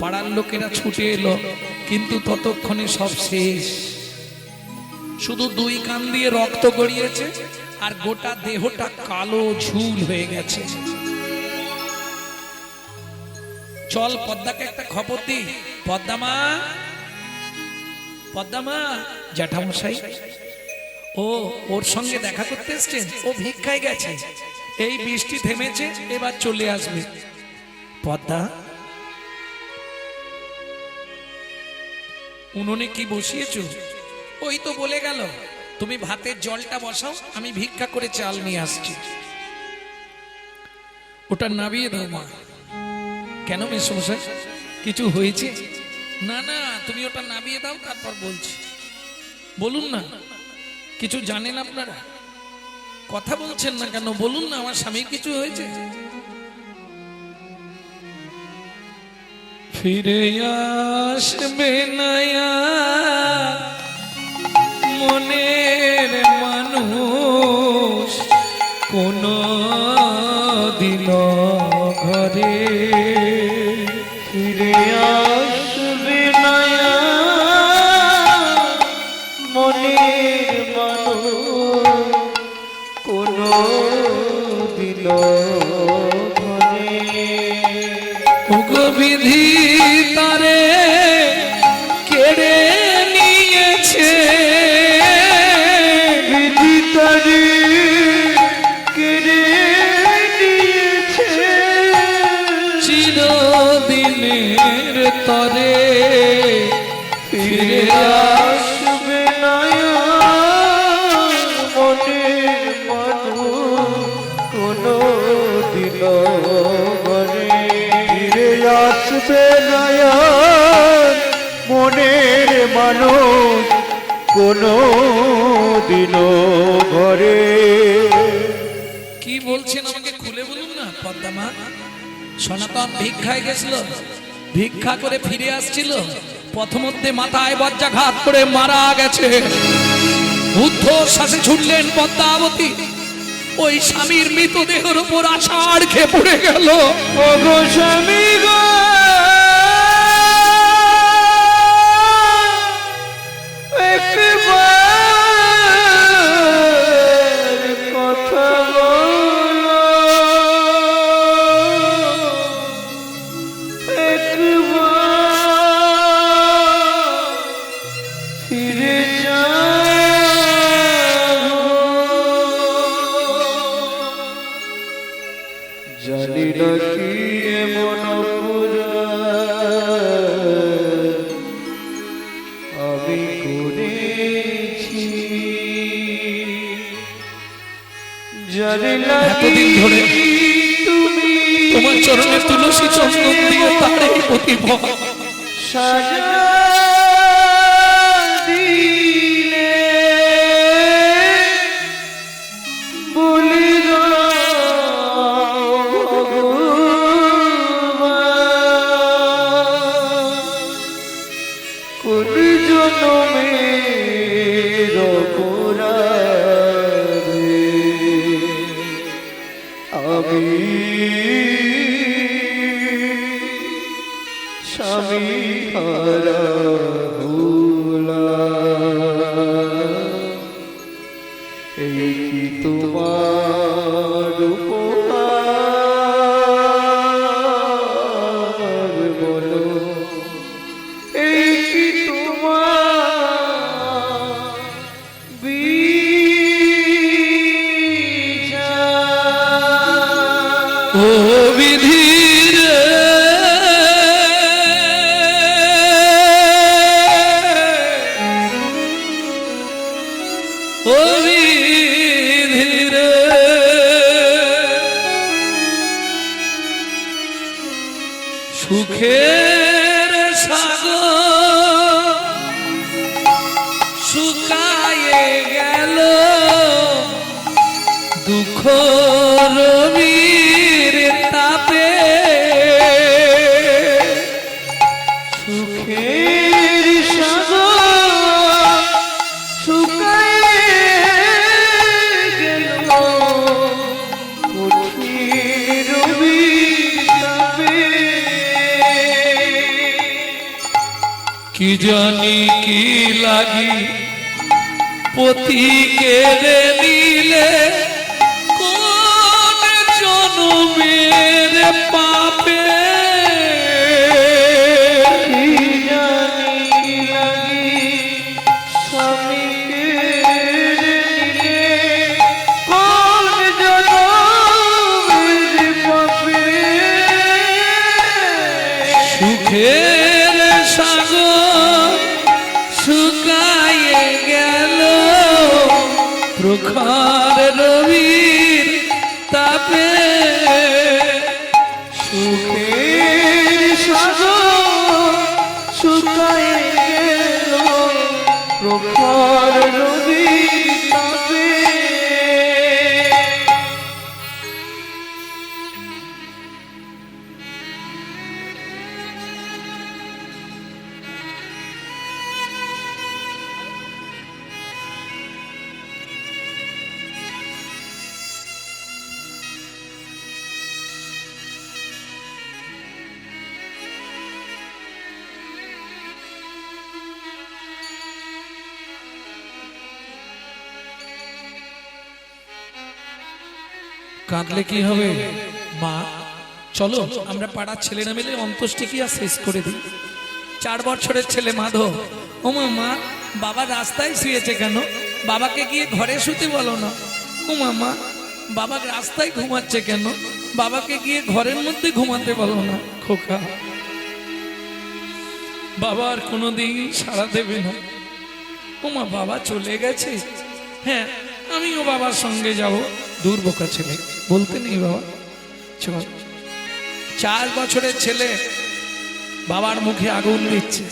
পাড়ার লোকেরা ছুটে এলো, কিন্তু ততক্ষণে সব শেষ। শুধু দুই কান দিয়ে রক্ত গড়িয়েছে আর গোটা দেহটা কালো ঝুল হয়ে গেছে। চল পদ্মাকে একটা খবর দি। পদ্মা পদ্মা, জ্যাঠামশাই ও ওর সঙ্গে দেখা করতে এসছেন, ও ভিক্ষায় গেছে, এই বৃষ্টি থেমেছে, এবার চলে আসবে। পদ্মা, উনুনে কি বসিয়েছো? ওই তো বলে গেল তুমি ভাতের জলটা বসাও, আমি ভিক্ষা করে চাল নিয়ে আসছি। ওটা নাবিয়ে দাও মা। কেন মেসমশাই, কিছু হয়েছে? না না, তুমি ওটা নামিয়ে দাও, তারপর বলছি। বলুন না, কিছু জানেন আপনারা? কথা বলছেন না কেন? বলুন না, আমার স্বামীর কিছু হয়েছে? ফিরে আসবে না মনের মানুষ কোন দিন ঘরে, ফিরে আসবে না মনের মানুষ কোনো দিল ঘরে। বিধি তারে কেড়ে নিয়েছে, বিধি তারে কেড়ে নিয়েছে, চিরদিনের তরে ফিরে আসবে না মনের মানুষ কোনো দিল ঘরে। ফিরে আসবে না মনের মানুষ কোনো দিনও ঘরে। কি বলছেন আমাকে খুলে বলুন না পদ্মা। সনাতন ভিক্ষায় গেছিল, ভিক্ষা করে ফিরে আসছিল, পথমধ্যে মাথায় বজ্রাঘাত করে মারা গেছে। ঊর্ধ্বশ্বাসে ছুটলেন পদ্মাবতী, ওই স্বামীর মৃতদেহের উপর আষাঢ় খেয়ে পড়ে গেল। ও গো স্বামী গো, একবার কথা বলো, একবার ফিরে যাও। জানি না কি এমন অপরাধ আমি করেছি, জানি না এতদিন ধরে তুমি তোমার চরণে তুলসী চন্দন দিয়ে তারে প্রতিভা সাজা দিলে বলি কোন জনমের আমি স্বামী হারা হলাম। এই কি তোমার উপহার বলো, এই কি তোমার বিচার? ও বিধির ও বিধির সুখের সাগর শুকায়ে গেল, দুঃখ রবির তাপে সুখের সাগর শুকায়ে গেল, কঠিন রবিতাপে। কি জানি কি লাগি পতি কেড়ে নিলে, কোন জনমের পাপে কি জানি কি লাগি স্বামীকে নিলে, কোন জনমের পাপে। সুখের সাগর শুকায়ে গেল, প্রখর রবির তাপে সুখের সাগর শুকায়ে গেল, প্রখর রবির তাপে। কাঁদলে কি হবে মা? চলো আমরা পাড়ার ছেলেরা মিলে অন্ত্যেষ্টিক্রিয়া শেষ করে দিই। 4 বছরের ছেলে মাধব, ও মা বাবা রাস্তায় শুয়েছে কেন? বাবাকে গিয়ে ঘরে শুতে বলো না। ও মা বাবা রাস্তায় ঘুমাচ্ছে কেন? বাবাকে গিয়ে ঘরের মধ্যে ঘুমাতে বলো না। খোকা বাবা আর কোনোদিন সাড়া দেবে না। ও মা বাবা চলে গেছে, হ্যাঁ আমিও বাবার সঙ্গে যাব। দূর বোকা ছেলে, বলতে নেই বাবা চল। 4 বছরের ছেলে বাবার মুখে আগুন দিচ্ছে।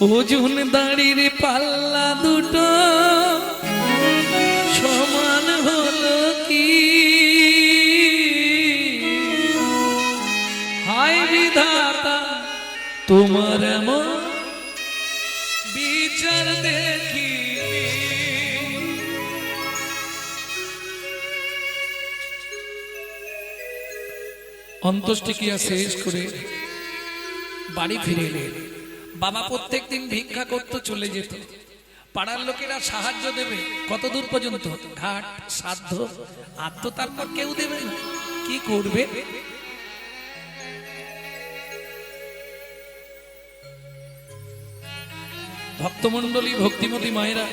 ওজন দাড়ির পাল্লা দুটো সমান হলো কি? হায় বিধাতা তোমার এমন বিচার দেখি। অন্ত্যেষ্টিক্রিয়া শেষ করে বাড়ি ফিরে এলেন। বাবা প্রত্যেকদিন ভিক্ষা করতে চলে যেত। পাড়ার লোকেরা সাহায্য দেবে কত দূর পর্যন্ত? ঘাট সাধ্য, আর তো তারপর কেউ দেবে না। কি করবে? ভক্তমণ্ডলী, ভক্তিমতী মায়েরা,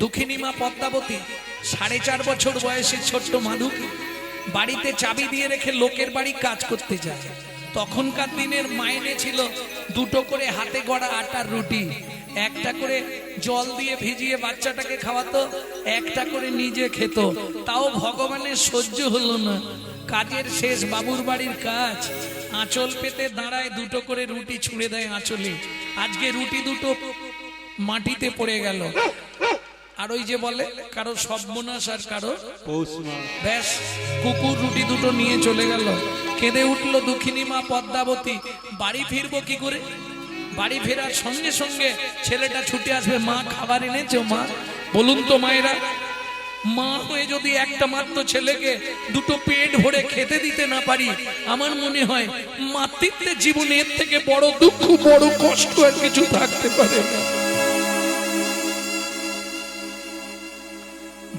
দুঃখিনী মা পদ্মাবতী 4.5 বছর বয়সে ছোট্ট মাধুকে বাড়িতে চাবি দিয়ে রেখে লোকের বাড়ি কাজ করতে যায়। তখনকার দিনের মাইনে ছিল 2টো করে হাতে গড়া আটার রুটি, 1টা করে জল দিয়ে ভিজিয়ে বাচ্চাটাকে খাওয়াতো, 1টা করে নিজে খেত। তাও ভগবানের সহ্য হলো না। কাজের শেষ বাবুর বাড়ির কাজ, আঁচল পেতে দাঁড়ায়, 2টো করে রুটি ছুঁড়ে দেয় আঁচলে। আজকে রুটি 2টো মাটিতে পড়ে গেল। আর ওই যে বলে কারো সর্বনাশ আর কারো ব্যাস, কুকুর রুটি 2টো নিয়ে চলে গেল। কেঁদে উঠলো দুঃখিনী মা পদ্মাবতী। বাড়ি ফিরবো কি করে? বাড়ি ফেরার সঙ্গে সঙ্গে ছেলেটা ছুটে আসবে, মা খাবার এনেছো মা? বলুন তো মায়েরা, মা হয়ে যদি একটা মাত্র ছেলেকে দুটো পেট ভরে খেতে দিতে না পারি, আমার মনে হয় মাতৃত্বের জীবনে এর থেকে বড় দুঃখ, বড় কষ্ট আর কিছু থাকতে পারে না।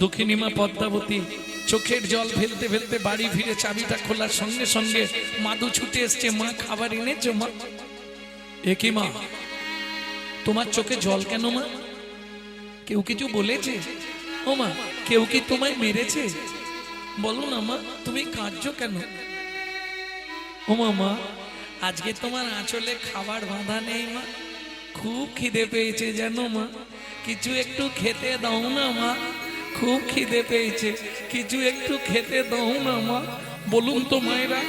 দক্ষিণী মা পদ্মাবতী চোখের জল ফেলতে ফেলতে বাড়ি ফিরে চাবিটা খোলার সঙ্গে সঙ্গে মাধু ছুটে এসছে, মা খাবার এনেছো মা? একই মা, তোমার চোখে জল কেন মা? কেউ কিছু বলেছে? ও মা, কেউ কি তোমায় মেরেছে? বলো না মা, তুমি কাঁদছো কেন? ও মা, আজকে তোমার আঁচলে খাবার বাঁধা নেই মা, খুব খিদে পেয়েছে জানো মা, কিছু একটু খেতে দাও না মা, খুব খিদে পেয়েছে, কিছু একটু খেতে দাও না মা। বলুন তো মায়েরা,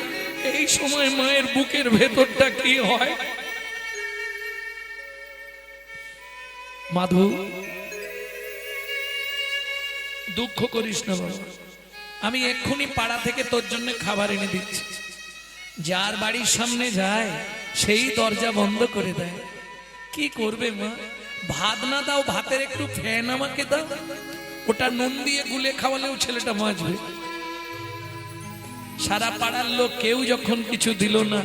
এই সময় মায়ের বুকের ভেতরটা কি হয়? মাধু, দুঃখ করিস না বাবা, আমি এক্ষুনি পাড়া থেকে তোর জন্য খাবার এনে দিচ্ছি। যার বাড়ির সামনে যায় সেই দরজা বন্ধ করে দেয়। কি করবে মা? ভাত না দাও, ভাতের একটু ফ্যান আমাকে দাও, ওটা নুন দিয়ে গুলে খাওয়ালেও ছেলেটা বাঁচবে। সারা পাড়ার লোক কেউ যখন কিছু দিল না,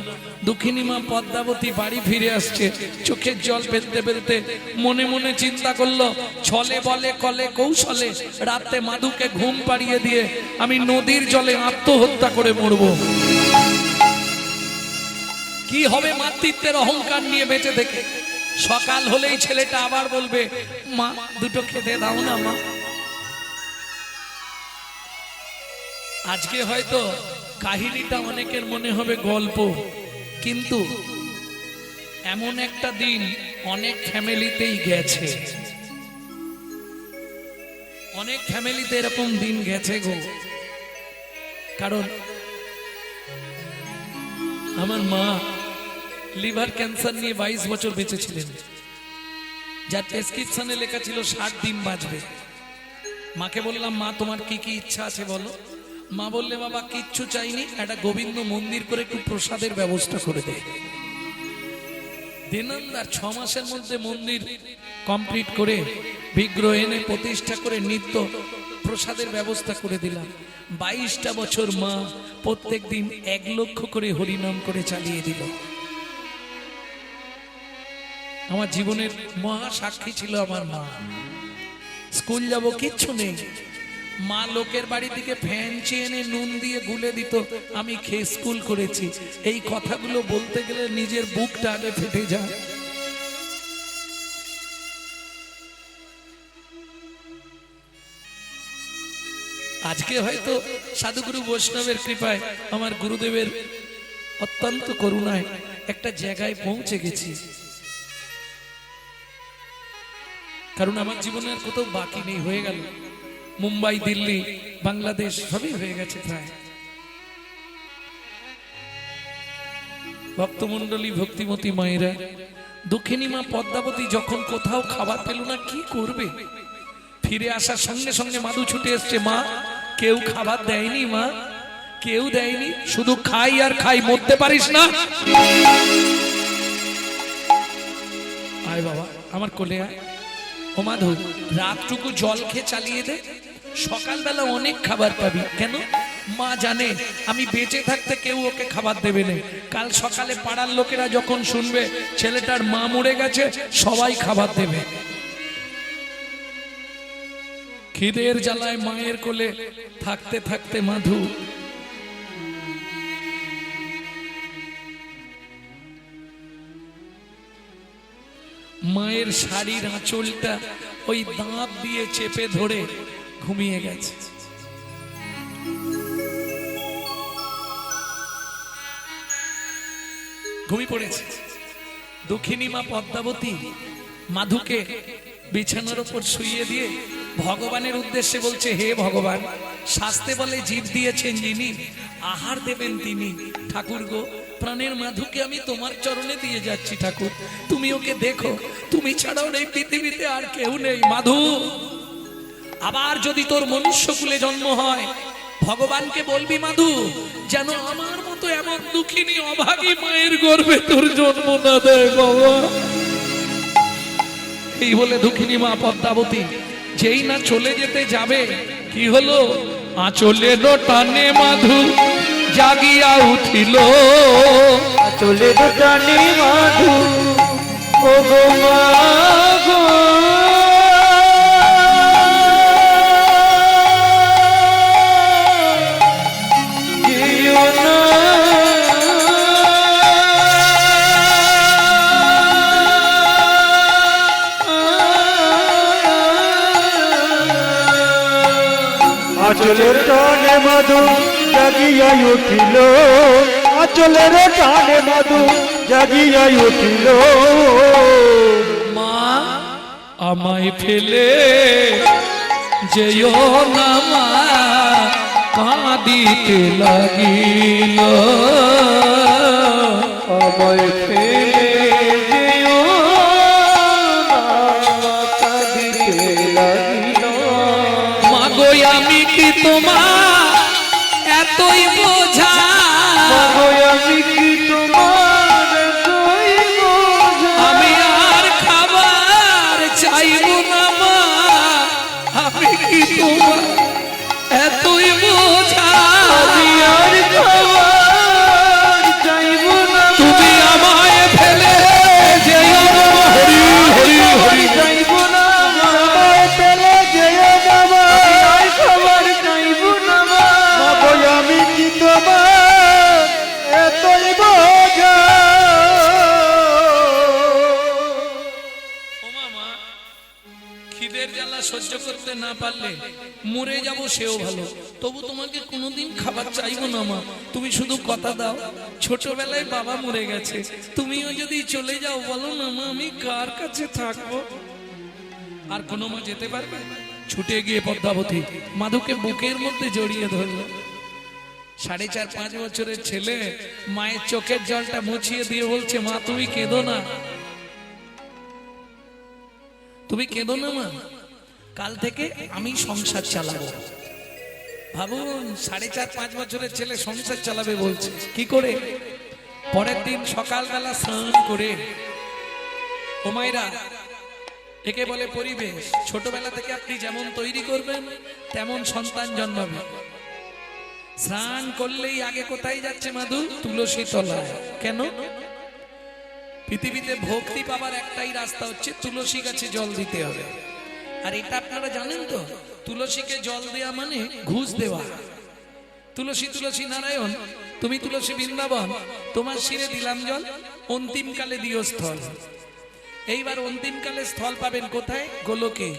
দক্ষিণী মা পদ্মাবতী বাড়ি ফিরে আসছে, চোখের জল ফেলতে ফেলতে মনে মনে চিন্তা করলো, ছলে বলে কলে কৌশলে রাতে মাধুকে ঘুম পাড়িয়ে দিয়ে আমি নদীর জলে আত্মহত্যা করে মরব। কি হবে মাতৃত্বের অহংকার নিয়ে বেঁচে থেকে? সকাল হলেই ছেলেটা আবার বলবে, মা দুটো খেতে দাও না মা। আজকে হয়তো কাহিনীটা অনেকের মনে হবে গল্প, কিন্তু এমন একটা দিন অনেক ফ্যামিলিতেই গেছে, অনেক ফ্যামিলিতে এরকম দিন গেছে গো। কারণ আমার মা লিভার ক্যান্সার নিয়ে 22 বছর বেঁচে ছিলেন, যার প্রেসক্রিপশনে লেখা ছিল 60 দিন বাঁচবে। মাকে বললাম, মা তোমার কি কি ইচ্ছা আছে বলো। মা বললে, বাবা কিচ্ছু চাইনি, একটা গোবিন্দ মন্দির করে একটু প্রসাদের ব্যবস্থা করে দে। দিনান্দার 6 মাসের মধ্যে মন্দির কমপ্লিট করে বিগ্রহ এনে প্রতিষ্ঠা করে নিত্য প্রসাদের ব্যবস্থা করে দিলাম। 22টা বছর মা প্রত্যেক দিন 1 লক্ষ করে হরিনাম করে চালিয়ে দিল। আমার জীবনের মহা সাক্ষী ছিল আমার মা। স্কুল যাব কিচ্ছু নেই, মা লোকের বাড়ি থেকে ফ্যান চেয়ে এনে নুন দিয়ে গুলে দিত, আমি খেয়ে স্কুল করেছি। এই কথাগুলো বলতে গেলে নিজের বুকটা আগে ফেটে যায়। আজকে হয়তো সাধুগুরু বৈষ্ণবের কৃপায়, আমার গুরুদেবের অত্যন্ত করুণায় একটা জায়গায় পৌঁছে গেছি। কারণ আমার জীবনে আর কোথাও বাকি নেই, হয়ে গেল। মুম্বাই, দিল্লি, বাংলাদেশ সবই হয়ে গেছে প্রায়। ভক্তমন্ডলী, ভক্তিমতী মায়েরা, দক্ষিণী মা পদ্মাবতী যখন কোথাও খাবার পেল না, কি করবে? ফিরে আসার সঙ্গে সঙ্গে মাধু ছুটে এসছে, মা কেউ খাবার দেয়নি মা, কেউ দেয়নি, শুধু খাই আর খাই, মরতে পারিস না। আয় বাবা, আমার কোলে আয়। ও মাধু, রাতটুকু জল খেয়ে চালিয়ে দে, সকালবেলা অনেক খাবার পাবি। কেন? মা জানে আমি বেঁচে থাকতে কেউ ওকে খাবার দেবে না। কাল সকালে পাড়ার লোকেরা যখন শুনবে ছেলেটার মা মরে গেছে, সবাই খাবার দেবে। খিদের জ্বালায় মায়ের কোলে থাকতে থাকতে মাধু মায়ের শাড়ির আঁচলটা ওই দাঁত দিয়ে চেপে ধরে ঘুমিয়ে গেছে। ঘুমিয়ে পড়েছে। দক্ষিণী মা পদ্মাবতী মাধুকে বিছানার উপর শুইয়ে দিয়ে ভগবানের উদ্দেশ্যে বলছে, হে ভগবান, শাস্তে বলে জীব দিয়েছেন যিনি, আহার দেবেন তিনি। ঠাকুর গো, প্রাণের মাধুকে আমি তোমার চরণে দিয়ে যাচ্ছি ঠাকুর, তুমি ওকে দেখো, তুমি ছাড়াও এই পৃথিবীতে আর কেউ নেই। মাধু, আবার যদি তোর মনুষ্যকুলে জন্ম হয়, ভগবানকে বলবি মাধু যেন আমার মতো এমন দুঃখিনী অভাগী মায়ের গর্ভে তোর জন্ম না দেয় বাবা। এই বলে দক্ষিণী মা পদ্মাবতী যেই না চলে যেতে যাবে কি হলো, আঁচলের টানে মাধু জাগিয়া উঠিল। চলে টানে মাধু ও গো মা গো, যেও না। আঁচলের টানে মধু জাগিয়া উঠিল, আঁচলের টানে মধু জাগিয়া উঠিল। মা আমায় ফেলে যেও না মা, কাঁদিতে লাগিল। আমায় ফেলে যেও না, কাঁদিতে লাগিল। মাগো আমি কি তোমার এতই বোঝা, আমি কি তোমার এতই বোঝা, আমি আর খাবার চাইব না মা, আমি কি তোমার এতই বোঝা, আমি আর খাবার চাইব না, তুমি আমায় ফেলে যেও না। হরি হরি হরি চাইব না, আমায় ফেলে যেও না মা, আর খাবার চাইব না মা। আমি কি তোমার এতই বোঝা। ও মামা, খিদের জ্বালা সহ্য করতে না পারলে মরে যাব সেও ভালো, তবু তোমাকে কোনোদিন খাবার চাইবো না মা। তুমি শুধু কথা দাও, ছোটবেলায় বাবা মরে গেছে, তুমিও যদি চলে যাও বলো না মা, আমি কার কাছে থাকবো? আর কোনো মা যেতে পারবে? ছুটে গিয়ে পদ্মাবতী মাধুকে বুকের মধ্যে জড়িয়ে ধরলো। 4.5-5 বছরের ছেলে মায়ের চোখের জলটা মুছিয়ে দিয়ে বলছে, মা তুমি কেঁদো না, তুমি কেঁদো না মা, কাল থেকে আমি সংসার চালাবো। ভাবুন, 4.5-5 বছরের ছেলে সংসার চালাবে বলছে, কি করে? পরের দিন সকালবেলা স্নান করে, ও মায়েরা একে বলে পরিবেশ, ছোটবেলা থেকে আপনি যেমন তৈরি করবেন তেমন সন্তান জন্মাবে। স্নান করলেই আগে কোথায় যাচ্ছে মাধু? তুলসী তলায়। কেন? পৃথিবীতে ভক্তি পাবার একটাই রাস্তা হচ্ছে তুলসী গাছে জল দিতে হবে। আর এটা আপনারা জানেন তো, তুলসীকে জল দেয়া মানে ঘুষ দেওয়া। তুলসী তুলসী নারায়ণ, তুমি তুলসী বৃন্দাবন, তোমার শিরে দিলাম জল, অন্তিমকালে দিও স্থল। এইবার অন্তিমকালে স্থল পাবেন কোথায়? গোলকে।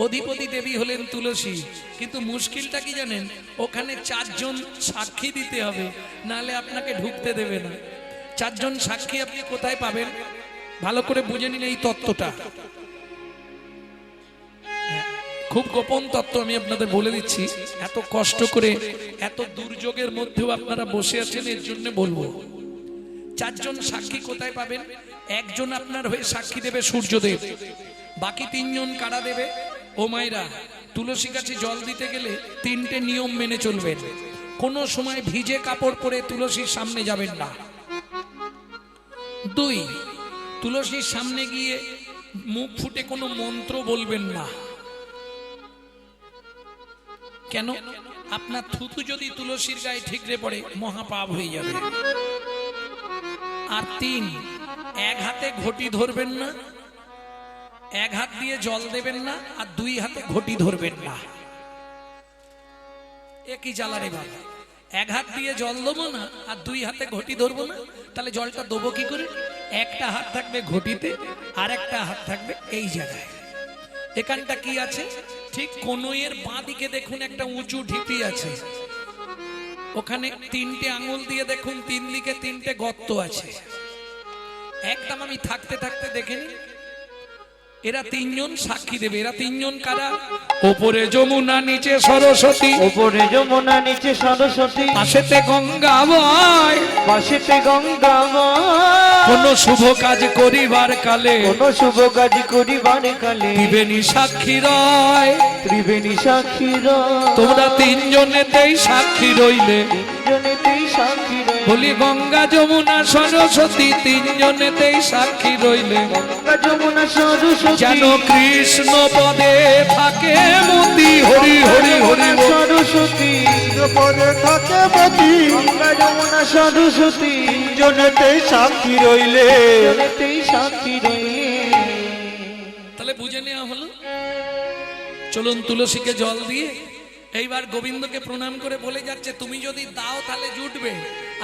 অধিপতি দেবী হলেন তুলসী, কিন্তু মুশকিলটা কি জানেন? ওখানে 4 জন সাক্ষী দিতে হবে, নালে আপনাকে ঢুকতে দেবে না। 4 জন সাক্ষী আপনি কোথায় পাবেন? ভালো করে বুঝে নিন এই তত্ত্বটা, খুব গোপন তত্ত্ব, আমি আপনাদের বলে দিচ্ছি। এত কষ্ট করে এত দুর্যোগের মধ্যেও আপনারা বসে আছেন, এর জন্য বলবো। 4 জন সাক্ষী কোথায় পাবেন? একজন আপনার হয়ে সাক্ষী দেবে সূর্যদেব, বাকি 3 জন কারা দেবে? ও মায়েরা, তুলসী গাছে জল দিতে গেলে 3টে নিয়ম মেনে চলবেন। কোনো সময় ভিজে কাপড় পরে তুলসীর সামনে যাবেন না। 2, তুলসীর সামনে গিয়ে মুখ ফুটে কোনো মন্ত্র বলবেন না। কেন? আপনার থুতু যদি তুলসীর গায়ে ঠিকরে পড়ে মহাপাপ হয়ে যাবে। আর 3, এক হাতে ঘটি ধরবেন না, এক হাত দিয়ে জল দেবেন না, আর 2 হাতে ঘটি ধরবেন না। একই জ্বালারে বাবা, এক হাত দিয়ে জল দেবো না আর 2 হাতে ঘটি ধরবো না, তাহলে জলটা দেবো কি করে? একটা হাত থাকবে ঘটিতে, আর একটা হাত থাকবে এই জায়গায়। এখানটা কি আছে? ঠিক কনুইয়ের বাঁ দিকে দেখুন একটা উঁচু ঢিপি আছে, ওখানে 3টে আঙুল দিয়ে দেখুন 3 দিকে 3টে গর্ত আছে। একদম আমি থাকতে থাকতে দেখেনি, এরা 3 জন সাক্ষী দেবে। এরা 3 জন কারা? ওপরে যমুনা নিচে সরস্বতী, ওপরে যমুনা নিচে সরস্বতী, পাশেতে গঙ্গা বয়, পাশেতে গঙ্গা বয়। কোন শুভ কাজ করিবার কালে, কোন শুভ কাজ করিবার কালে দিবেনি সাক্ষী রয়। ত্রিবেণী সাক্ষীর তোমরা তিনজনেতেই সাক্ষী রইলে, তিনজনেতেই সাক্ষী রইলে, বলি গঙ্গা যমুনা সরস্বতী তিনজনেতেই সাক্ষী রইলে, গঙ্গা যমুনা সরস্বতী যেন কৃষ্ণ পদে থাকে মতি। হরি হরি হরি বল। সরস্বতী পদে থাকে মতি, গঙ্গা যমুনা সরস্বতী জনেতেই সাক্ষী রইলে। তিনজনেতেই সাক্ষী রইলে। তাহলে বুঝে নেওয়া হলো। চলুন তুলসীকে জল দিয়ে এইবার গোবিন্দকে প্রণাম করে বলে যাচ্ছে, তুমি যদি দাও তাহলে জুটবে,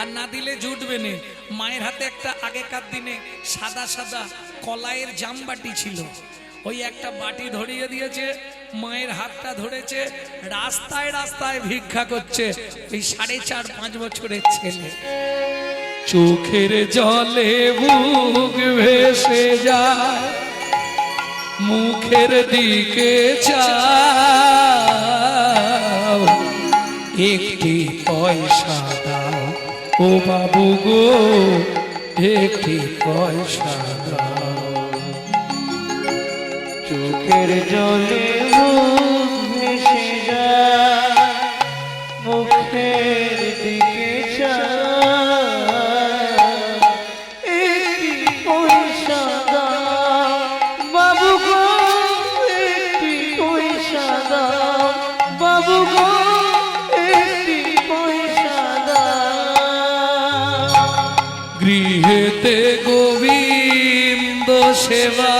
আর না দিলে জুটবে না। মায়ের হাতে একটা আগেকার দিনে সাদা সাদা কলাইয়ের জামবাটি ছিল, ওই একটা বাটি ধরিয়ে দিয়েছে, মায়ের হাতটা ধরেছে, রাস্তায় রাস্তায় ভিক্ষা করছে এই 4.5-5 বছরের ছেলে। চোখের জলে বুক ভেসে যায়, মুখের দিকে চাও, একটি পয়সা দাও ও বাবু গো, একটি পয়সা দাও। চোখের জলে মুখ ভেসে যায়, মুখের দিকে চায়, একটি পয়সা দাও বাবু গো, একটি পয়সা দাও বাবু গো, একটি পয়সা দাও। গৃহেতে গোবিন্দ সেবা,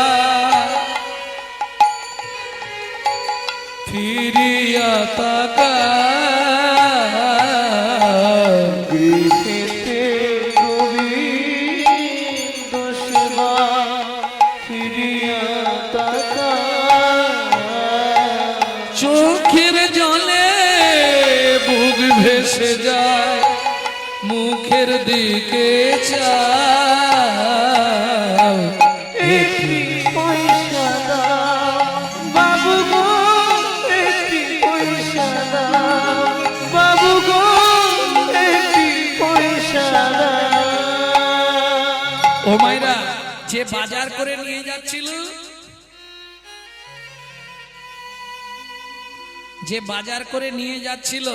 ফিরিয়া তাকা, গৃহেতে গোবিন্দ সেবা, ফিরিয়া তাকা। চোখের জলে বুক ভেসে যায়, মুখের দিকে চাও, একটি পয়সা দাও বাবু গো, একটি পয়সা দাও বাবু গো, একটি পয়সা দাও। ও মাইরা, যে বাজার করে নিয়ে যাচ্ছিল, যে বাজার করে নিয়ে যাচ্ছিল,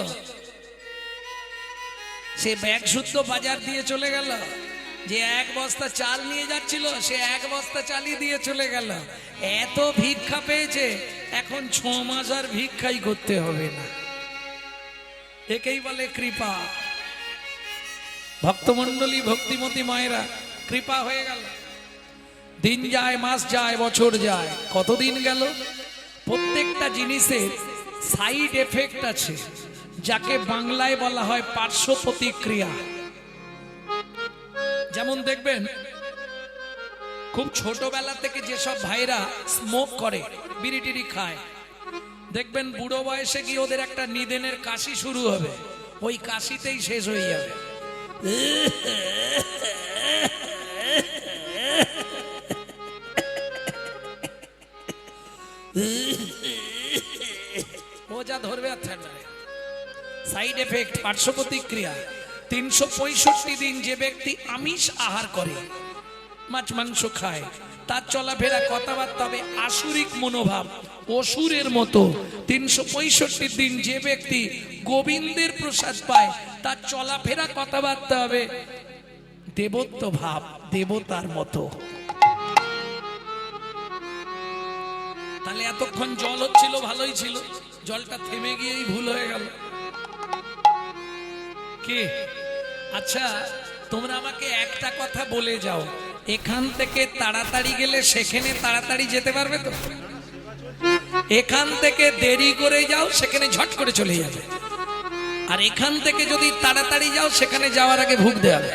সে ব্যাগ শুদ্ধ বাজার দিয়ে চলে গেল। যে 1 বস্তা চাল নিয়ে যাচ্ছিল, সে 1 বস্তা চালই দিয়ে চলে গেল। এত ভিক্ষা পেয়েছে, এখন 6 মাস আর ভিক্ষাই করতে হবে না। একেই বলে কৃপা। ভক্তমণ্ডলী, ভক্তিমতী মায়েরা, কৃপা হয়ে গেল। দিন যায়, মাস যায়, বছর যায়, কতদিন গেল। প্রত্যেকটা জিনিসের সাইড এফেক্ট আছে, যাকে বাংলায় বলা হয় পার্শ্ব প্রতিক্রিয়া। যেমন দেখবেন, খুব ছোটবেলা থেকে যেসব ভাইরা স্মোক করে, বিড়ি টিড়ি খায়, দেখবেন বুড়ো বয়সে গিয়ে ওদের একটা নিদেনের কাশি শুরু হবে, ওই কাশিতেই শেষ হয়ে যাবে। ও যা ধরবে আর থাকবে। সাইড এফেক্ট, পার্শ্ব প্রতিক্রিয়া। 365 দিন যে ব্যক্তি আমিষ আহার করে, মাছ মাংস খায়, তার চলাফেরা কথাবার্তা হবে আসুরিক মনোভাব, অসুরের মতো। 365 দিন যে ব্যক্তি গোবিন্দের প্রসাদ পায়, তার চলাফেরা কথাবার্তা হবে দেবত্ব ভাব, দেবতার মতো। তাহলে এতক্ষণ জল হচ্ছিল, ভালোই ছিল, জলটা থেমে গিয়েই ভুল হয়ে গেল। কি? আচ্ছা, তোমরা আমাকে একটা কথা বলে যাও, এখান থেকে তাড়াতাড়ি গেলে সেখানে তাড়াতাড়ি যেতে পারবে তো? এখান থেকে দেরি করে যাও, সেখানে ঝট করে চলে যাবে। আর এখান থেকে যদি তাড়াতাড়ি যাও, সেখানে যাওয়ার আগে ভুগ দেবে।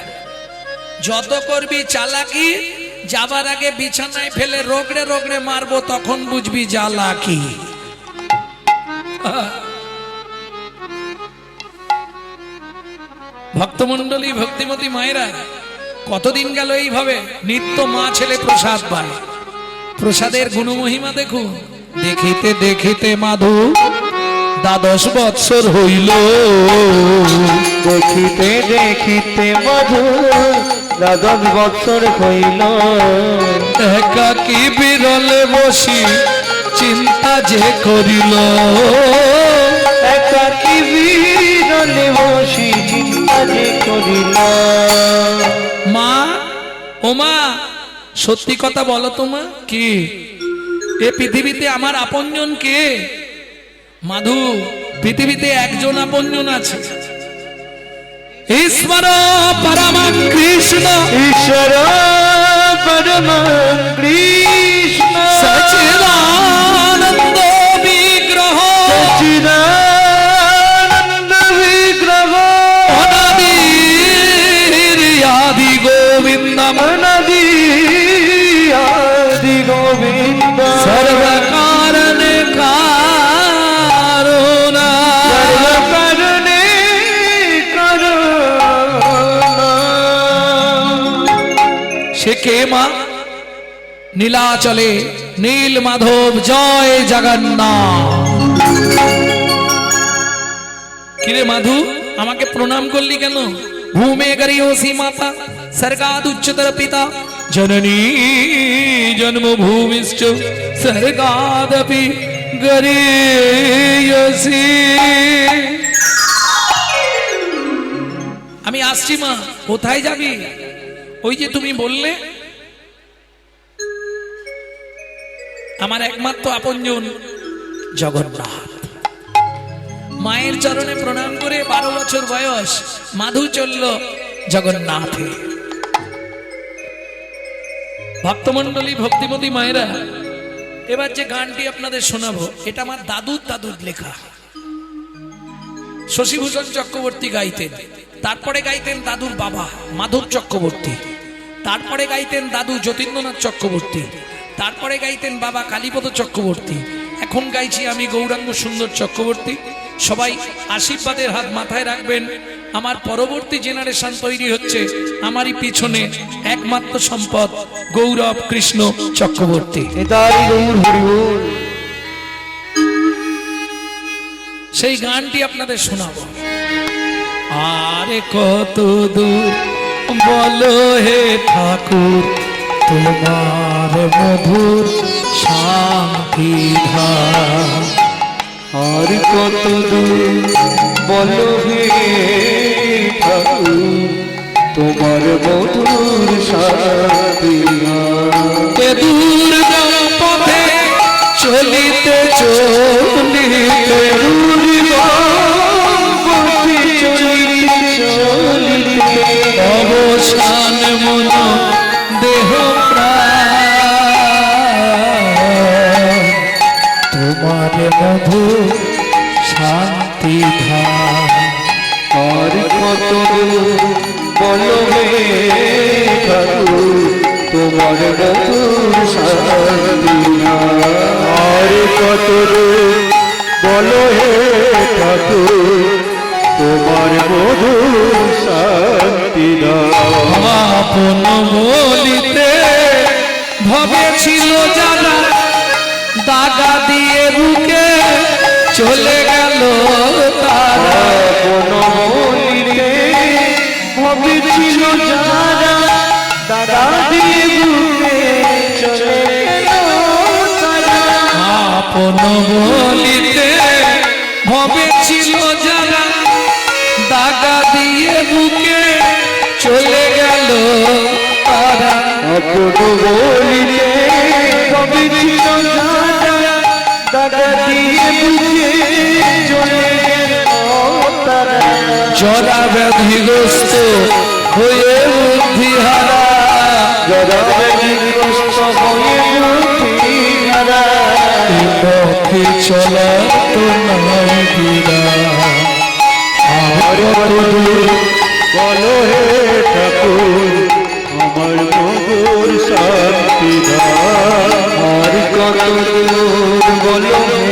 যত করবি চালাকি, যাবার আগে বিছানায় ফেলে রগড়ে রগড়ে মারবো, তখন বুঝবি জ্বালা কি। ভক্তমণ্ডলী, ভক্তিমতী মায়েরা, কতদিন গেল এইভাবে নিত্য মা ছেলে প্রসাদ পায়। প্রসাদের গুণমহিমা দেখুন। দেখিতে দেখিতে মাধু 12 বৎসর হইল, দেখিতে দেখিতে মধু 12 বৎসর হইল, একাকী বিরলে বসি চিন্তা যে করিল একাকী বিরলে বসি চিন্তা যে করিল। মা ও মা সত্যি কথা বলো তো মা, কি এ পৃথিবীতে আমার আপনজন কে? মাধু, পৃথিবীতে একজন আপনজন আছে, ঈশ্বর পরম কৃষ্ণ। ঈশ্বর পরম কৃষ্ণ সচিদানন্দ বিগ্রহ, সচ্চিদানন্দ বিগ্রহ অনাদি গোবিন্দম অনাদি আদি গোবিন্দ সর্বকারণে কারণা। সর্বকারণে কারণা। সে কে মা? নীলাচলে নীল মাধব জয় জগন্নাথ। কিরে মাধু, আমাকে প্রণাম করলি কেন? ভূমে গরিয়সী মাতা স্বর্গাদ উচ্চতর পিতা জননী জন্মভূমিশ্চ স্বর্গাদপি গরিয়সী। আমি আসছি মা। কোথায় যাবি? ওই যে তুমি বললে আমার একমাত্র আপনজন জগন্নাথ। মায়ের চরণে প্রণাম করে 12 বছর বয়স মাধু চলল জগন্নাথে। ভক্তমন্ডলী, ভক্তিমতী মায়েরা, এবার যে গানটি আপনাদের শোনাবো এটা আমার দাদুর লেখা। শশীভূষণ চক্রবর্তী গাইতেন, তারপরে গাইতেন দাদুর বাবা মাধব চক্রবর্তী, তারপরে গাইতেন দাদু যতীন্দ্রনাথ চক্রবর্তী, তারপরে গাইতেন বাবা কালীপদ চক্রবর্তী, এখন গাইছি আমি গৌরাঙ্গ সুন্দর চক্রবর্তী। সবাই আশীর্বাদের হাত মাথায় রাখবেন। আমার পরবর্তী জেনারেশন তৈরি হচ্ছে, আমারই পিছনে একমাত্র সম্পদ গৌরব কৃষ্ণ চক্রবর্তী। নিতাই গৌর হরি বল। সেই গানটি আপনাদের শোনাবো। আরে কত দূর বলো হে ঠাকুর তোমার মধুর শান্তি ধাম। আর কত দূর বলো হে ঠাকুর তোমার মধুর শান্তি এ দুর্গম পথে চলিতে চলিতে অবসান মন দেহ প্রাণ তোমার মধু শান্তি ধাম। আর কত দূর বলো হে ঠাকুর তোমার মধুর শান্তি আর কত দূর বলো হে ঠাকুর তোমার মধুর শান্তি আপন বলিতে ভবে ছিল যারা দাগা দিয়ে বুকে চলে গেল তারা। কোনো বলিতে ভবে ছিল যারা দাদা দিয়ে বুকে চলে গেল তারা। আপন বলিতে ভবে ছিল যারা দাগা দিয়ে বুকে চলে গেল তারা। আপন বলিতে ভবে ছিল যারা দাদা দিয়ে বুকে চলে গেল তারা। জরা ব্যাধিগ্রস্ত হয়ে বুদ্ধিহারা, জরা ব্যাধিগ্রস্ত হয়ে বুদ্ধিহারা। পথে চলা তো নাই বিরা। আর কত দূর বলো হে ঠাকুর আমার মধুর শান্তি আর কত দূর বলো হে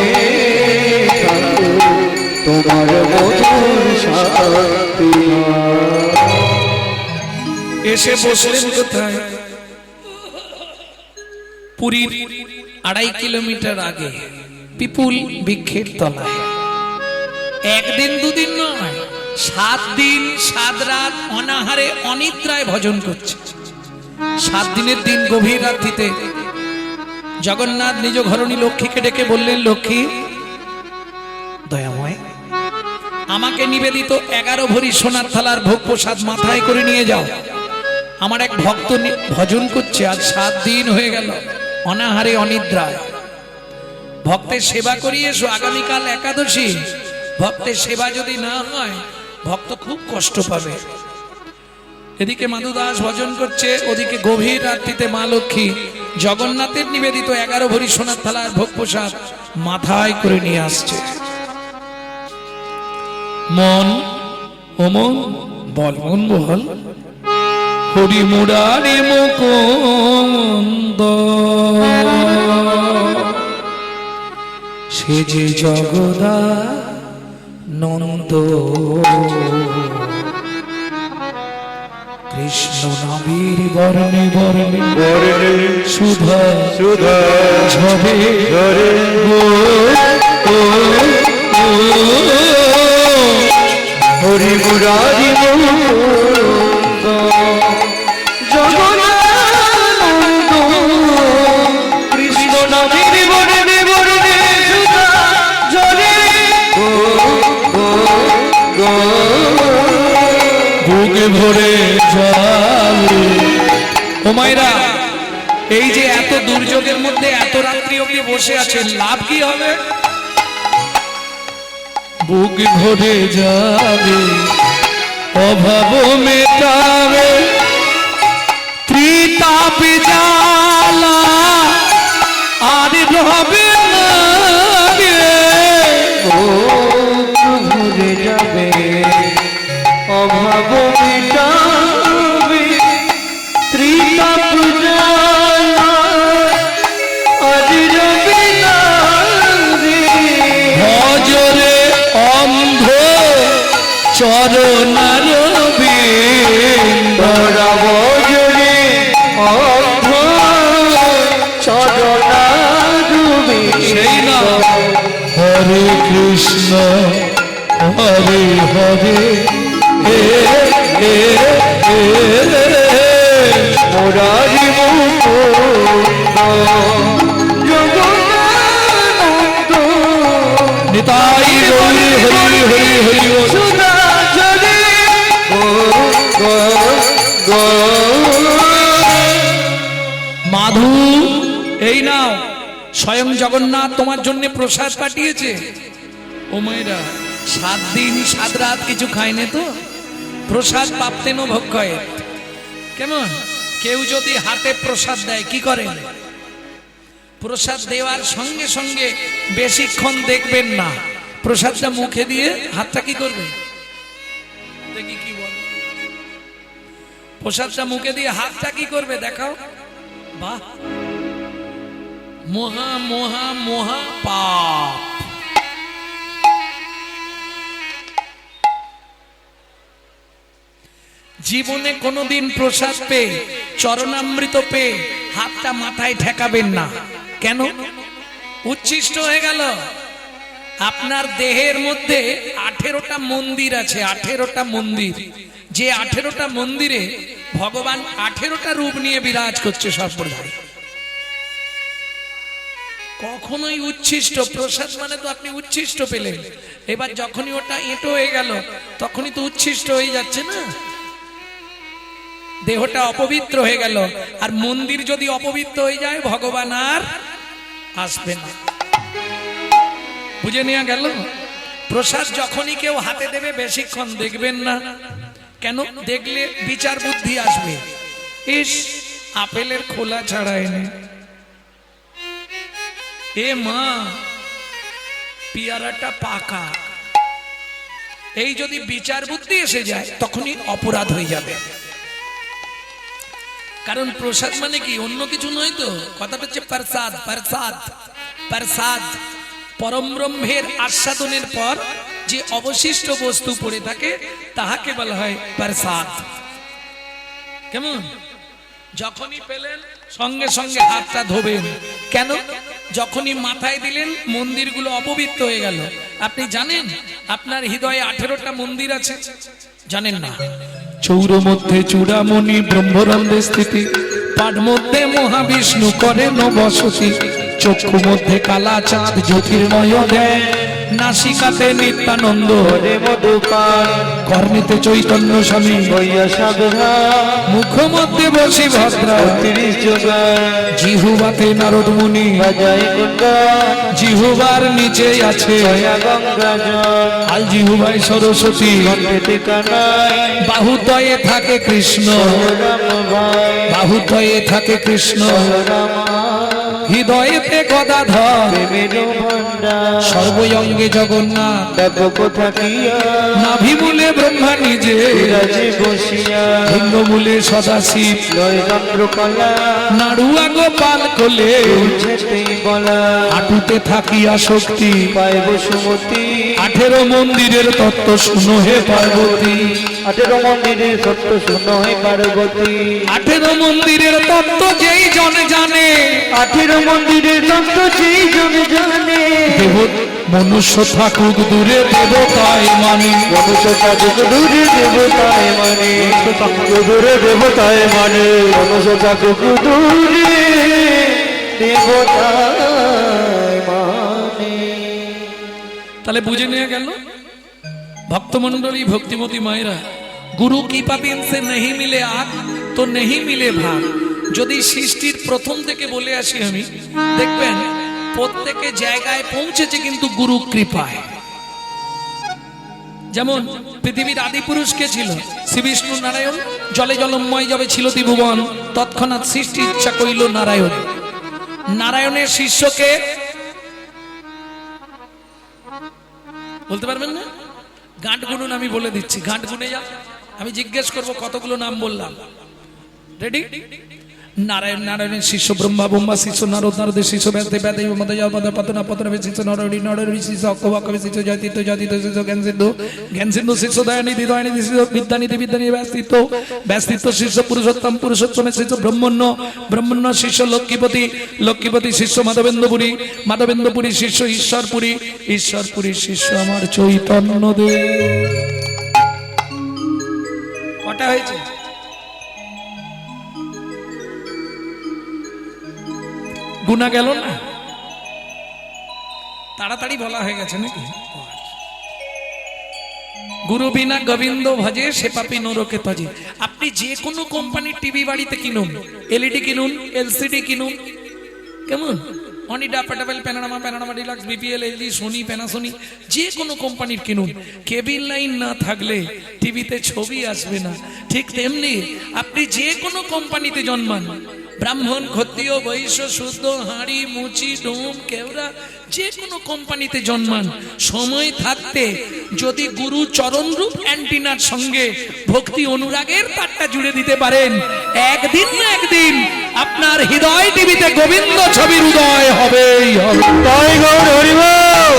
ঠাকুর তোমার মধুর শান্তি। এসে বসলেন কোথায়? পুরীর 2.5 কিলোমিটার আগে পিপুল বৃক্ষের তলায়। একদিন দুদিন নয়, 7 দিন 7 রাত অনাহারে অনিদ্রায় ভজন করছে। 7 দিনের দিন গভীর রাত্রিতে জগন্নাথ নিজ ঘরণী লক্ষ্মীকে ডেকে বললেন, লক্ষ্মী দয়াময়, আমাকে নিবেদিত 11 ভরি সোনার থালার ভোগ প্রসাদ মাথায় করে নিয়ে যাও। আমার এক ভক্ত ভজন করছে, আজ 7 দিন হয়ে গেল অনাহারে অনিদ্রায়। ভক্তের সেবা করিয়ে এসো, আগামীকাল একাদশী। ভক্তের সেবা যদি না হয় ভক্ত খুব কষ্ট পাবে। এদিকে মাধুদাস ভজন করছে, ওদিকে গভীর রাত্রিতে মা লক্ষ্মী জগন্নাথের নিবেদিত 11 ভরি সোনার থালার ভোগ প্রসাদ মাথায় করে নিয়ে আসছে। মন ও মন বল, মন বল, হরি মুরারি মুকুন্দ সে যে জগদানন্দ, কৃষ্ণ নামের বর্ণে বর্ণে বর্ণে সুধা সুধা ঝরে ঝরে গো, ও, ও, হরি মুরারি মুকুন্দ জগন্নাথ কৃষ্ণ নামের বর্ণে বর্ণে সুধা ঝরে গো গো গো, বুকে ভরে যাবে। ও মায়েরা, এই যে এত দুর্যোগের মধ্যে এত রাত্রি অবধি বসে আছেন, লাভ কি হবে? বুক ভরে যাবে, অভাব মেটাবে, ত্রিতাপ জ্বালা আর রবে না রে। ও ভুলে যাবে, অভাব মিটাবে, ত্রিতাপ জ্বালা আজ রবে না রে। ভজরে অন্ধ চরণার বিন্দ, তোরা বজরে অন্ধ চরণারুবি, সেই না হরে কৃষ্ণ হরে হরে এ এ এ মুরারি মুকুন্দ জগন্নাথ নিতাই গৌরী হরি হরি হরি বল। সুধা ঝরে গো গো গো। মাধু, এই নাও, স্বয়ং জগন্নাথ তোমার জন্য প্রসাদ পাঠিয়েছে। ও মায়েরা, 7 দিন 7 রাত কিছু খায়নি তো? প্রসাদ পাপ্তেন ভক্ষয়। কেমন? কেউ যদি হাতে প্রসাদ দেয় কি করেন? প্রসাদ দেওয়ার সঙ্গে সঙ্গে বেশিক্ষণ দেখবেন না, প্রসাদটা মুখে দিয়ে হাতটা কি করবে দেখি, কি বল? প্রসাদটা মুখে দিয়ে হাতটা কি করবে দেখাও। বাহ, মহা মহা মহা পাপ। জীবনে কোনোদিন প্রসাদ পেয়ে, চরণামৃত পেয়ে হাতটা মাথায় ঠেকাবেন না। কেন? উচ্ছিষ্ট হয়ে গেল। আপনার দেহের মধ্যে 18টা মন্দির আছে, 18টা মন্দির। যে 18টা মন্দিরে ভগবান 18টা রূপ নিয়ে বিরাজ করছে সর্বদাই। কখনোই উচ্ছিষ্ট প্রসাদ মানে তো আপনি উচ্ছিষ্ট পেলেন, এবার যখনই ওটা এঁটো হয়ে গেল তখনই তো উচ্ছিষ্ট হয়ে যাচ্ছে না, দেহটা অপবিত্র হয়ে গেল। আর মন্দির যদি অপবিত্র হয়ে যায় ভগবান আর আসবে না। বুঝে নেওয়া গেল? প্রসাদ যখনই কেউ হাতে দেবে বেশিক্ষণ দেখবেন না। কেন? দেখলে বিচার বুদ্ধি আসবে, ইস আপেলের খোলা ছাড়ায়নি, এ মা পেয়ারাটা পাকা। এই যদি বিচার বুদ্ধি এসে যায় তখনই অপরাধ হয়ে যাবে। কারণ প্রসাদ মানে কি অন্য কিছু নয় তো, কথাটা হচ্ছে প্রসাদ। প্রসাদ প্রসাদ পরম ব্রহ্মের আস্বাদনের পর যে অবশিষ্ট বস্তু পড়ে থাকে তাহাকে বলা হয় প্রসাদ। কেমন? যখনই পেলেন সঙ্গে সঙ্গে হাতটা ধোবেন। কেন? যখনই মাথায় দিলেন মন্দিরগুলো অপবিত্র হয়ে গেল। আপনি জানেন আপনার হৃদয়ে 18টা মন্দির আছে? জানেন না? চৌর মধ্যে চূড়ামণি ব্রহ্মরন্ধে স্থিতি, পাঠ মধ্যে মহাবিষ্ণু করেন বসতি, চক্ষু মধ্যে কালা চাঁদ জ্যোতির্ময় দেয়, নাসিকাতে নিত্যানন্দ হরে মধুপান কর্ণেতে চৈতন্য স্বামী, হইয়া সাধনা মুখ মধ্যে বসি ভদ্রা, 30 যোগা জিহুবাতে নারদ মুনি, বাজায় গঙ্গা জিহুবার নিচে আছে হইয়া গঙ্গা জল, আল জিহুবাই সরস্বতী, কণ্ঠেতে কানাই বাহুদ্বয়ে থাকে কৃষ্ণ, রাম ভাই বাহুদ্বয়ে থাকে কৃষ্ণ, রাম হৃদয়েতে গদাধর, প্রেমের ভান্ডার সর্বঙ্গে জগন্নাথ, ব্যাপক থাকিয়া নাভিমূলে ব্রহ্মা নিজে, বিরাজে বসিয়া লিঙ্গমূলে সদাশিব, লয় চন্দ্রকলা নাড়ুয়া গোপাল কোলে, যেতেই বলা হাঁটুতে থাকিয়া শক্তি, পায় বসুমতী 18 মন্দিরের তত্ত্ব শুনো হে পার্বতী, 18 মন্দিরের সত্য শুনো হে পার্বতী, 18 মন্দিরের তত্ত্ব যেই জনে জানে, 18 মন্দিরের তত্ত্ব যেই জনে জানে, দেব মনুষ্য থাকুক দূরে দেবতায় মানে, মনুষ্য থাকুক দূরে দেবতায় মানে, দূরে দেবতায় মানে, মনুষ্য থাকুক দূরে দেবতায় মানে। তাহলে বুঝে নিয়ে গেল ভক্তমন্ডলী ভক্তিমতী মায়েরা, গুরু কি পাতিন সে नहीं मिले आग तो नहीं मिले भाग। যদি সৃষ্টির প্রথম থেকে বলে আসি আমি, দেখবেন প্রত্যেকে জায়গায় পৌঁছেছে কিন্তু গুরু কৃপায়। যেমন পৃথিবীর আদি পুরুষ কে ছিল? শ্রী বিষ্ণু নারায়ণ। জলে জলময় যাবে ছিল ত্রিভুবন, তৎক্ষণাৎ সৃষ্টি ইচ্ছা কইল নারায়ণ। নারায়ণের শিষ্যকে বলতে পারবেন না? গাঁট গুনুন, আমি বলে দিচ্ছি, গাঁট গুনে যা। আমি জিজ্ঞেস করব কতগুলো নাম বললাম, রেডি? নারায়ণ, নারায়ণের শিষ্য ব্রহ্মা, ব্রহ্মা শিষ্য নারদ, নারদের শিষ্য ব্যাসদেব, ব্যাসদেব পতনা, পতনা শিষ্য নরহরি, নরহরি শিষ্য অক্ষব, অক্ষবের শিষ্য জয়তীর্থ, জয়তীর্থ শিষ্য জ্ঞান সিন্ধু, জ্ঞান সিন্ধু শিষ্য দয়ানিধি, দয়ানিধি শিষ্য বিদ্যানিধি, বিদ্যানিধি ব্যাসতীর্থ, ব্যাসতীর্থ শিষ্য পুরুষোত্তম, পুরুষোত্তমের শিষ্য ব্রহ্মণ্য, ব্রহ্মণ্য শিষ্য লক্ষ্মীপতি, লক্ষ্মীপতি শিষ্য মাধবেন্দ্রপুরী, মাধবেন্দ্রপুরী শিষ্য ঈশ্বরপুরী, ঈশ্বরপুরী শিষ্য আমার চৈতন্য দেব। কটা হয়েছে? গুনা গেল না? তাড়াতাড়ি বলা হয়ে গেছে নাকি? গুরু বিনা গোবিন্দ ভজে সে পাপী নরকে তজে। আপনি যে কোনো কোম্পানির টিভি বাড়িতে কিনুন, এলইডি কিনুন, এলসিডি কিনুন, কেমন Onida, portable, Panorama, Panorama deluxe, BPL, LG, Sony, Panasonic, যে কোনো কোম্পানির কিনুন, কেবিল লাইন না থাকলে টিভিতে ছবি আসবে না। ঠিক তেমনি আপনি যে কোনো কোম্পানিতে জন্মান, ব্রাহ্মণ, ক্ষত্রিয়, বৈশ্য, শুদ্ধ, হাঁড়ি, মুচি, ডোম, কেওড়া, যে কোনো কোম্পানিতে জন্মান, সময় থাকতে যদি গুরু চরণরূপ অ্যান্টিনার সঙ্গে ভক্তি অনুরাগের তারটা জুড়ে দিতে পারেন, একদিন না একদিন আপনার হৃদয় টিভিতে গোবিন্দ ছবির উদয় হবেই হবে। তাই গৌর হরি বল।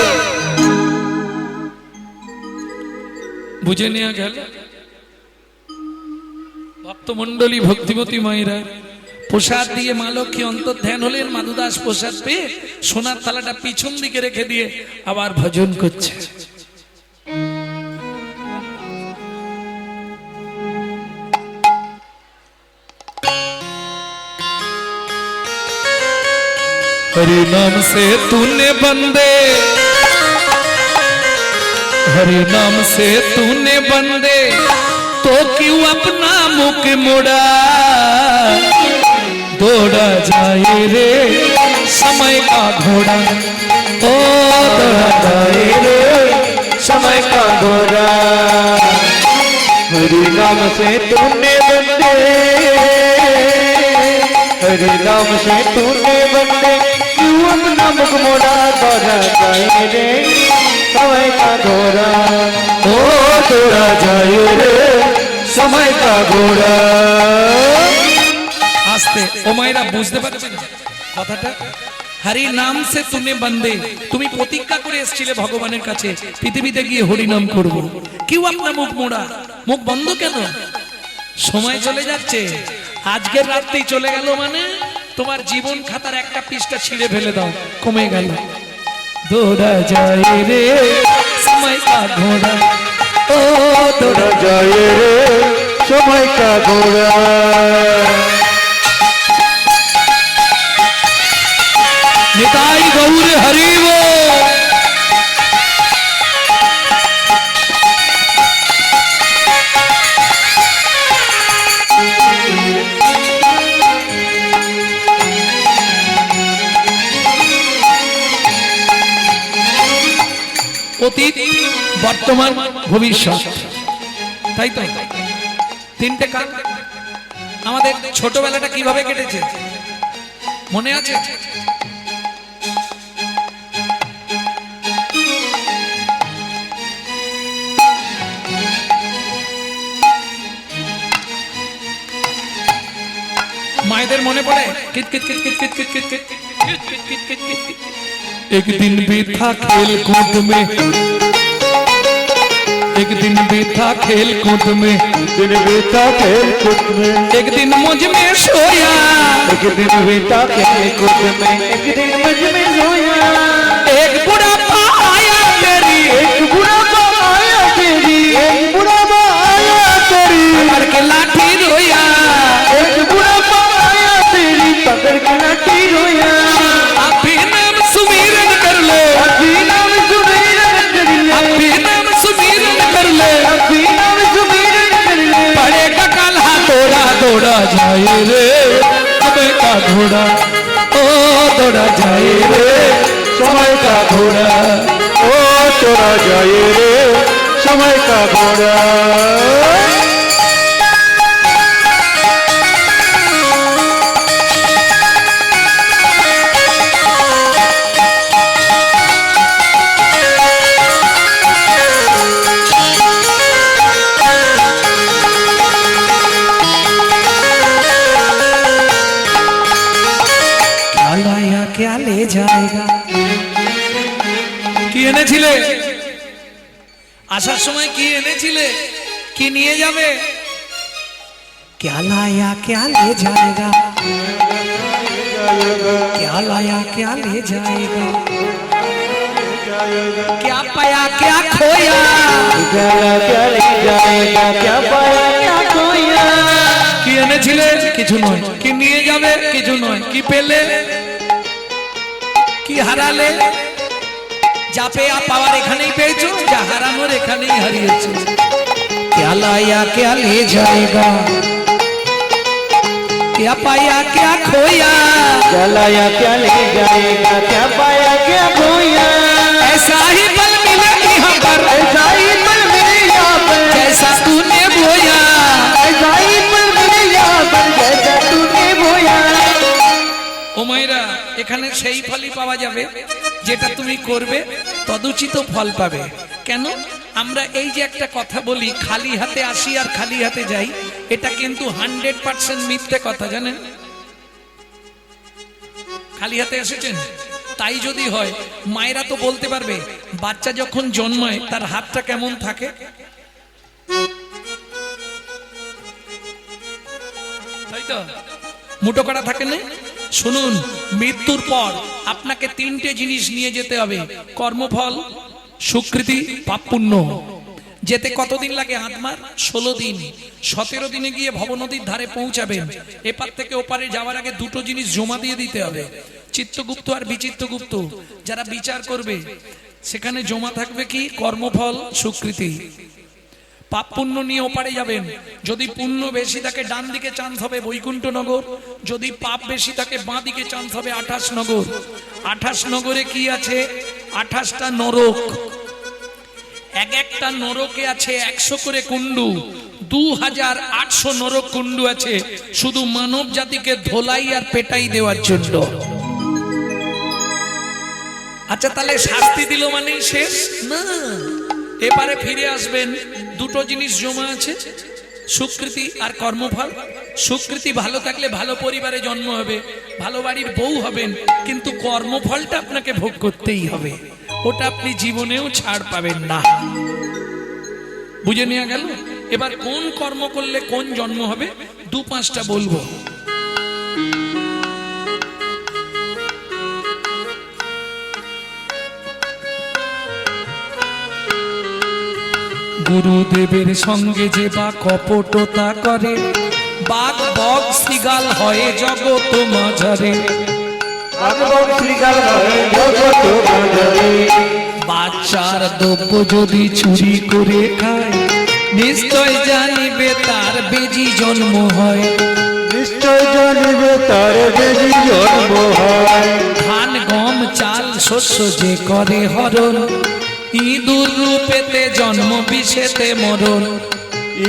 বুঝে নেওয়া গেল ভক্তমন্ডলী ভক্তিমতী মায়েরা? প্রসাদ দিয়ে মা লক্ষ্মী অন্তর্ধ্যান হলেন। মাধুদাস প্রসাদ পেয়ে সোনার থালাটা পিছন দিকে রেখে দিয়ে আবার ভজন করছে। हरि नाम से तूने बंदे, हरि नाम से तूने बंदे, तो क्यों अपना मुख मोड़ा? दौड़ा जाए रे समय का घोड़ा, ओ दौड़ा जाए रे समय का घोड़ा। हरि नाम से तूने बंदे, हरि नाम से तूने बंदे, क्यों अपना मुख मोड़ा? दौड़ा जाए रे समय का घोड़ा, ओ दौड़ा जाए रे समय का घोड़ा। আস্তে ও মায়েরা বুঝতে পারছেন কথাটা? হরি নাম সে তুমি বন্দে, তুমি প্রতিজ্ঞা করে এসেছিলে ভগবানের কাছে পৃথিবীতে গিয়ে হরি নাম করব। কেউ আপনার মুখ মোড়া, মুখ বন্ধ কেন? সময় চলে যাচ্ছে, আজকের রাতেই চলে গেল, মানে তোমার জীবন খাতার একটা পৃষ্ঠা ছিঁড়ে ফেলে দাও, কমে গেল। দৌড়া যায় রে সময় কা ঘোড়া, ও दौड़ा जाए रे समय का घोड़ा। নিতাই গৌর হরি বল। অতীত, বর্তমান, ভবিষ্যৎ, তাই তো তিনটে কাল। আমাদের ছোটবেলাটা কিভাবে কেটেছে মনে আছে? मायदेर मने पड़े कित कित कित कित कित कित कित कित कित कित कित कित कित। एक दिन भी था खेल कूद में, एक दिन भी था खेल कूद में, दिन बीता खेल कूद में, एक दिन मुझ में सोया, एक दिन बीता खेल कूद में, एक दिन मुझ में सोया। एक बुढ़ापा आया तेरी, एक बुढ़ापा आया तेरी, एक बुढ़ापा आया तेरी, पकड़ के लाठी रोया, एक बुढ़ापा आया तेरी, पकड़ के लाठी रोया। अभी नाम सुमिरन कर ले, अभी नाम सुमिरन कर ले, अभी नाम सुमिरन कर ले, अभी नाम सुमिरन कर ले। पड़ेगा काल्हा दौड़ा दौड़ा जाए रे समय का घोड़ा, ओ दौड़ा जाए रे समय का घोड़ा, ओ तोड़ा जाए रे समय का घोड़ा। क्या ले जाएगा কি এনেছিলে আসার সময় কি এনেছিলে কি নিয়ে যাবে क्या लाया क्या ले जाएगा क्या लाया क्या ले जाएगा क्या पाया क्या खोया क्या क्या ले जाएगा क्या पाया क्या खोया। কি এনেছিলে কিছু নয় কি নিয়ে যাবে কিছু নয় কি পেলে কি হারালে যা পেয়া পাওয়ার এখানেই পেয়েছো যা হারানোর এখানেই হারিয়েছো। क्या लाया क्या ले जाएगा क्या पाया क्या खोया क्या लाया क्या ले जाएगा क्या पाया क्या खोया। ऐसा ही पल मिला यहाँ पर ऐसा ही पल मेरे यहाँ पर जैसा तूने बोया ऐसा ही पल मेरे यहाँ पर जैसा तूने बोया। ও মায়েরা এখানে সেই ফলই পাওয়া যাবে যেটা তুমি করবে তদুচিত ফল পাবে। কেন আমরা এই যে একটা কথা বলি খালি হাতে আসি আর খালি হাতে যাই, এটা কিন্তু 100% মিথ্যে কথা জানেন। খালি হাতে এসেছেন তাই যদি হয় মায়েরা তো বলতে পারবে বাচ্চা যখন জন্মায় তার হাতটা কেমন থাকে, তাই তো মুঠো করা থাকে না। শুনুন মৃত্যুর পর আপনাকে তিনটে জিনিস নিয়ে যেতে হবে, কর্মফল, স্বীকৃতি, পাপ পুণ্য। যেতে কতদিন লাগে? আত্মার 16 দিন। 17 দিনে গিয়ে ভবনদীর ধারে পৌঁছাবেন। এপার থেকে ওপারে যাওয়ার আগে দুটো জিনিস জমা দিয়ে দিতে হবে, চিত্তগুপ্ত আর বিচিত্তগুপ্ত। যারা বিচার করবে সেখানে জমা থাকবে কি? কর্মফল, স্বীকৃতি। পাপ পুণ্য নিয়ে ওপারে যাবেন। যদি পুণ্য বেশি থাকে ডান দিকে চান্স হবে বৈকুণ্ঠ নগর, যদি পাপ বেশি থাকে বাঁ দিকে চান্স হবে 28 নগর। 28 নগরে কি আছে? 28টা নরক। এক একটা নরকে আছে 100 করে কুণ্ডু। 2800 নরক কুণ্ডু আছে শুধু মানব জাতিকে ধোলাই আর পেটাই দেওয়ার জন্য। আচ্ছা তাহলে শাস্তি দিল মানেই শেষ না, এবারে ফিরে আসবেন। দুটো জিনিস জমা আছে, স্বীকৃতি আর কর্মফল। স্বীকৃতি ভালো থাকলে ভালো পরিবারে জন্ম হবে, ভালো বাড়ির বউ হবেন, কিন্তু কর্মফলটা আপনাকে ভোগ করতেই হবে, ওটা আপনি জীবনেও ছাড় পাবেন না। বুঝে নেওয়া গেল? এবার কোন কর্ম করলে কোন জন্ম হবে 2-5টা বলবো। গুরুদেবের সঙ্গে যে বা কপটতা করে, বাঘ বক শৃগাল হয় জগৎ মাঝারে। ভগবান শ্রীকাল নয় জগত বাজারে বাচ্চার দ্রব্য যদি চুরি করে খায় নিশ্চয় জানিবে তার বেজি জন্ম হয়। নিশ্চয় জানিবে তার বেশি জন্ম হয়। ধান গম চাল শস্য যে করে হরণ ইঁদুর রূপেতে জন্ম বিষেতে মরণ।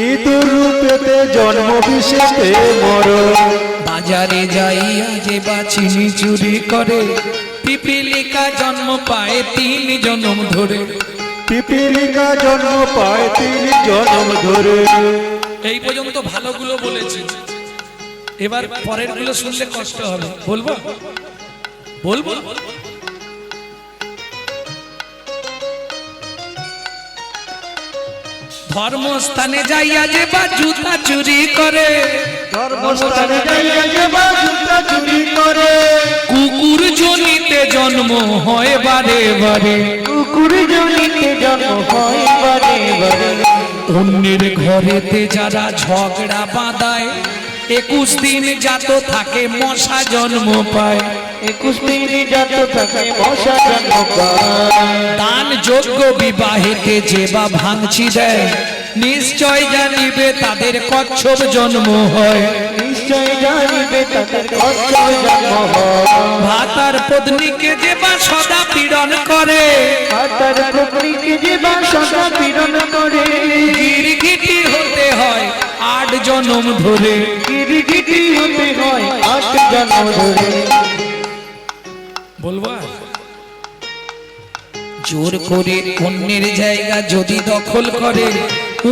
ইঁদুর রূপেতে জন্ম বিশেষে মরণ। বাজারে যাইয়া যে বাচিনি চুরি করে পিপিলিকা জন্ম পায় 3 জন্ম ধরে। পিপিলিকা জন্ম পায় 3 জন্ম ধরে। এই পর্যন্ত ভালোগুলো বলেছি, এবার পরের গুলো শুনলে কষ্ট হবে। বলবো বলবো ধর্মস্থানে যাইয়া যে বা জুতা চুরি করে ধর্মস্থানে যাইয়া যে বা জুতা চুরি করে কুকুর জনিতে জন্ম হয় বারে বারে। কুকুর জনিতে জন্ম হয় বারে বারে। অন্যের ঘরেতে যারা ঝগড়া বাঁধায় 21 দিন জাত থাকে মশা জন্ম পায়। 21 দিন জাত থাকে মশা জন্ম পায়। দান যোগ্য বিবাহেতে যে বা ভাঙচি দেয় নিশ্চয় জানিবে তাদের কচ্ছপ জন্ম হয়। নিশ্চয় জানিবে তাদের কচ্ছপ জন্ম হয়। ভাতার পত্নীকে যে বা সদা পীড়ন করে তার প্রকৃতিকে যে বা সদা পীড়ন করে গিরগিটি হতে হয় 8 জন্ম ধরে। গিরগিটি হতে হয় 8 জন্ম ধরে। বলবো জোর করে অন্যের জায়গা যদি দখল করে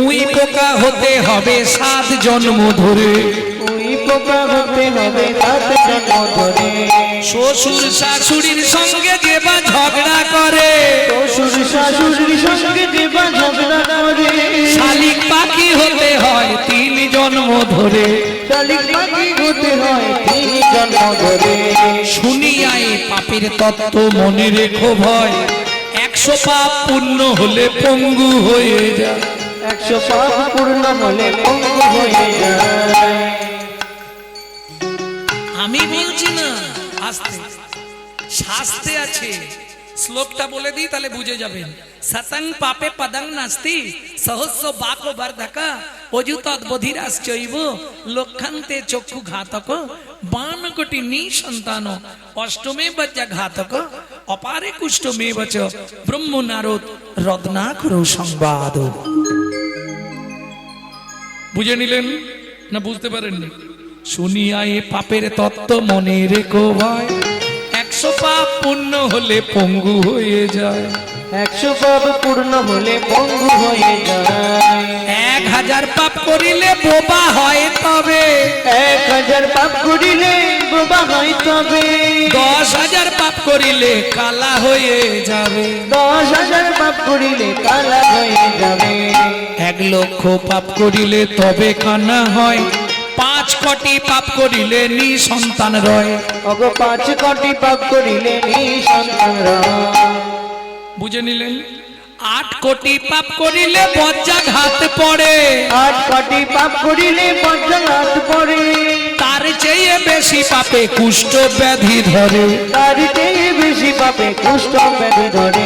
উই পোকা হতে হবে 7 জন্ম ধরে। ওই পোকা হতে হবে 7 জন্ম ধরে। শ্বশুর শাশুড়ির সঙ্গে যে বা ঝগড়া করে শ্বশুর শাশুড়ির সঙ্গে যে বা ঝগড়া করে শালিক পাখি হতে হয় 3 জন্ম ধরে। শালিক পাখি হতে হয় 3 জন্ম ধরে। শুনিয়া এ পাপের তত্ত্ব মনে রেখো ভয় 100 পাপ পূর্ণ হলে পঙ্গু হয়ে যায়। 100 পাপ পূর্ণ হলে পঙ্গু হয়ে যায়। আমি বলছি না, আস্তে শাস্তে আছে। শ্লোকটা বলে দিই তাহলে বুঝে যাবেন। সতং পাপে পদং নাস্তি সহস্র বাকো বর্ধকা অযুতৎ বধিরাশ্চৈব লক্ষান্তে চক্ষু ঘাতক বান কোটি নিসন্তান অষ্টমে বজ্জা ঘাতক অপারে কুষ্ঠমে বচ ব্রহ্ম নারদ রত্নাকর সংবাদ। বুঝে নিলেন না বুঝতে পারেননি? শুনিয়া এ পাপের তত্ত্ব মনে রেখো ভাই 100 পাপ পূর্ণ হলে পঙ্গু হয়ে যায়। 100 পাপ পূর্ণ হলে পঙ্গু হয়ে যায়। 1000 পাপ করিলে বোবা হয় তবে 1000 পাপ করিলে বোবা হয় তবে 10,000 পাপ করিলে কালা হয়ে যাবে। 10,000 পাপ করিলে কালা হয়ে যাবে। 1 লক্ষ পাপ করিলে তবে কানা হয় 5 কোটি পাপ করিলে নিসন্তান রয়। ওগো 5 কোটি পাপ করিলে নিসন্তান রয়। বুঝে নিলেন? 8 কোটি পাপ করিলে বজ্রাঘাত পড়ে 8 কোটি পাপ করিলে বজ্রাঘাত পড়ে। তার চেয়ে বেশি পাপে কুষ্ঠ ব্যাধি ধরে। তার চেয়ে বেশি পাপে কুষ্ঠ ব্যাধি ধরে।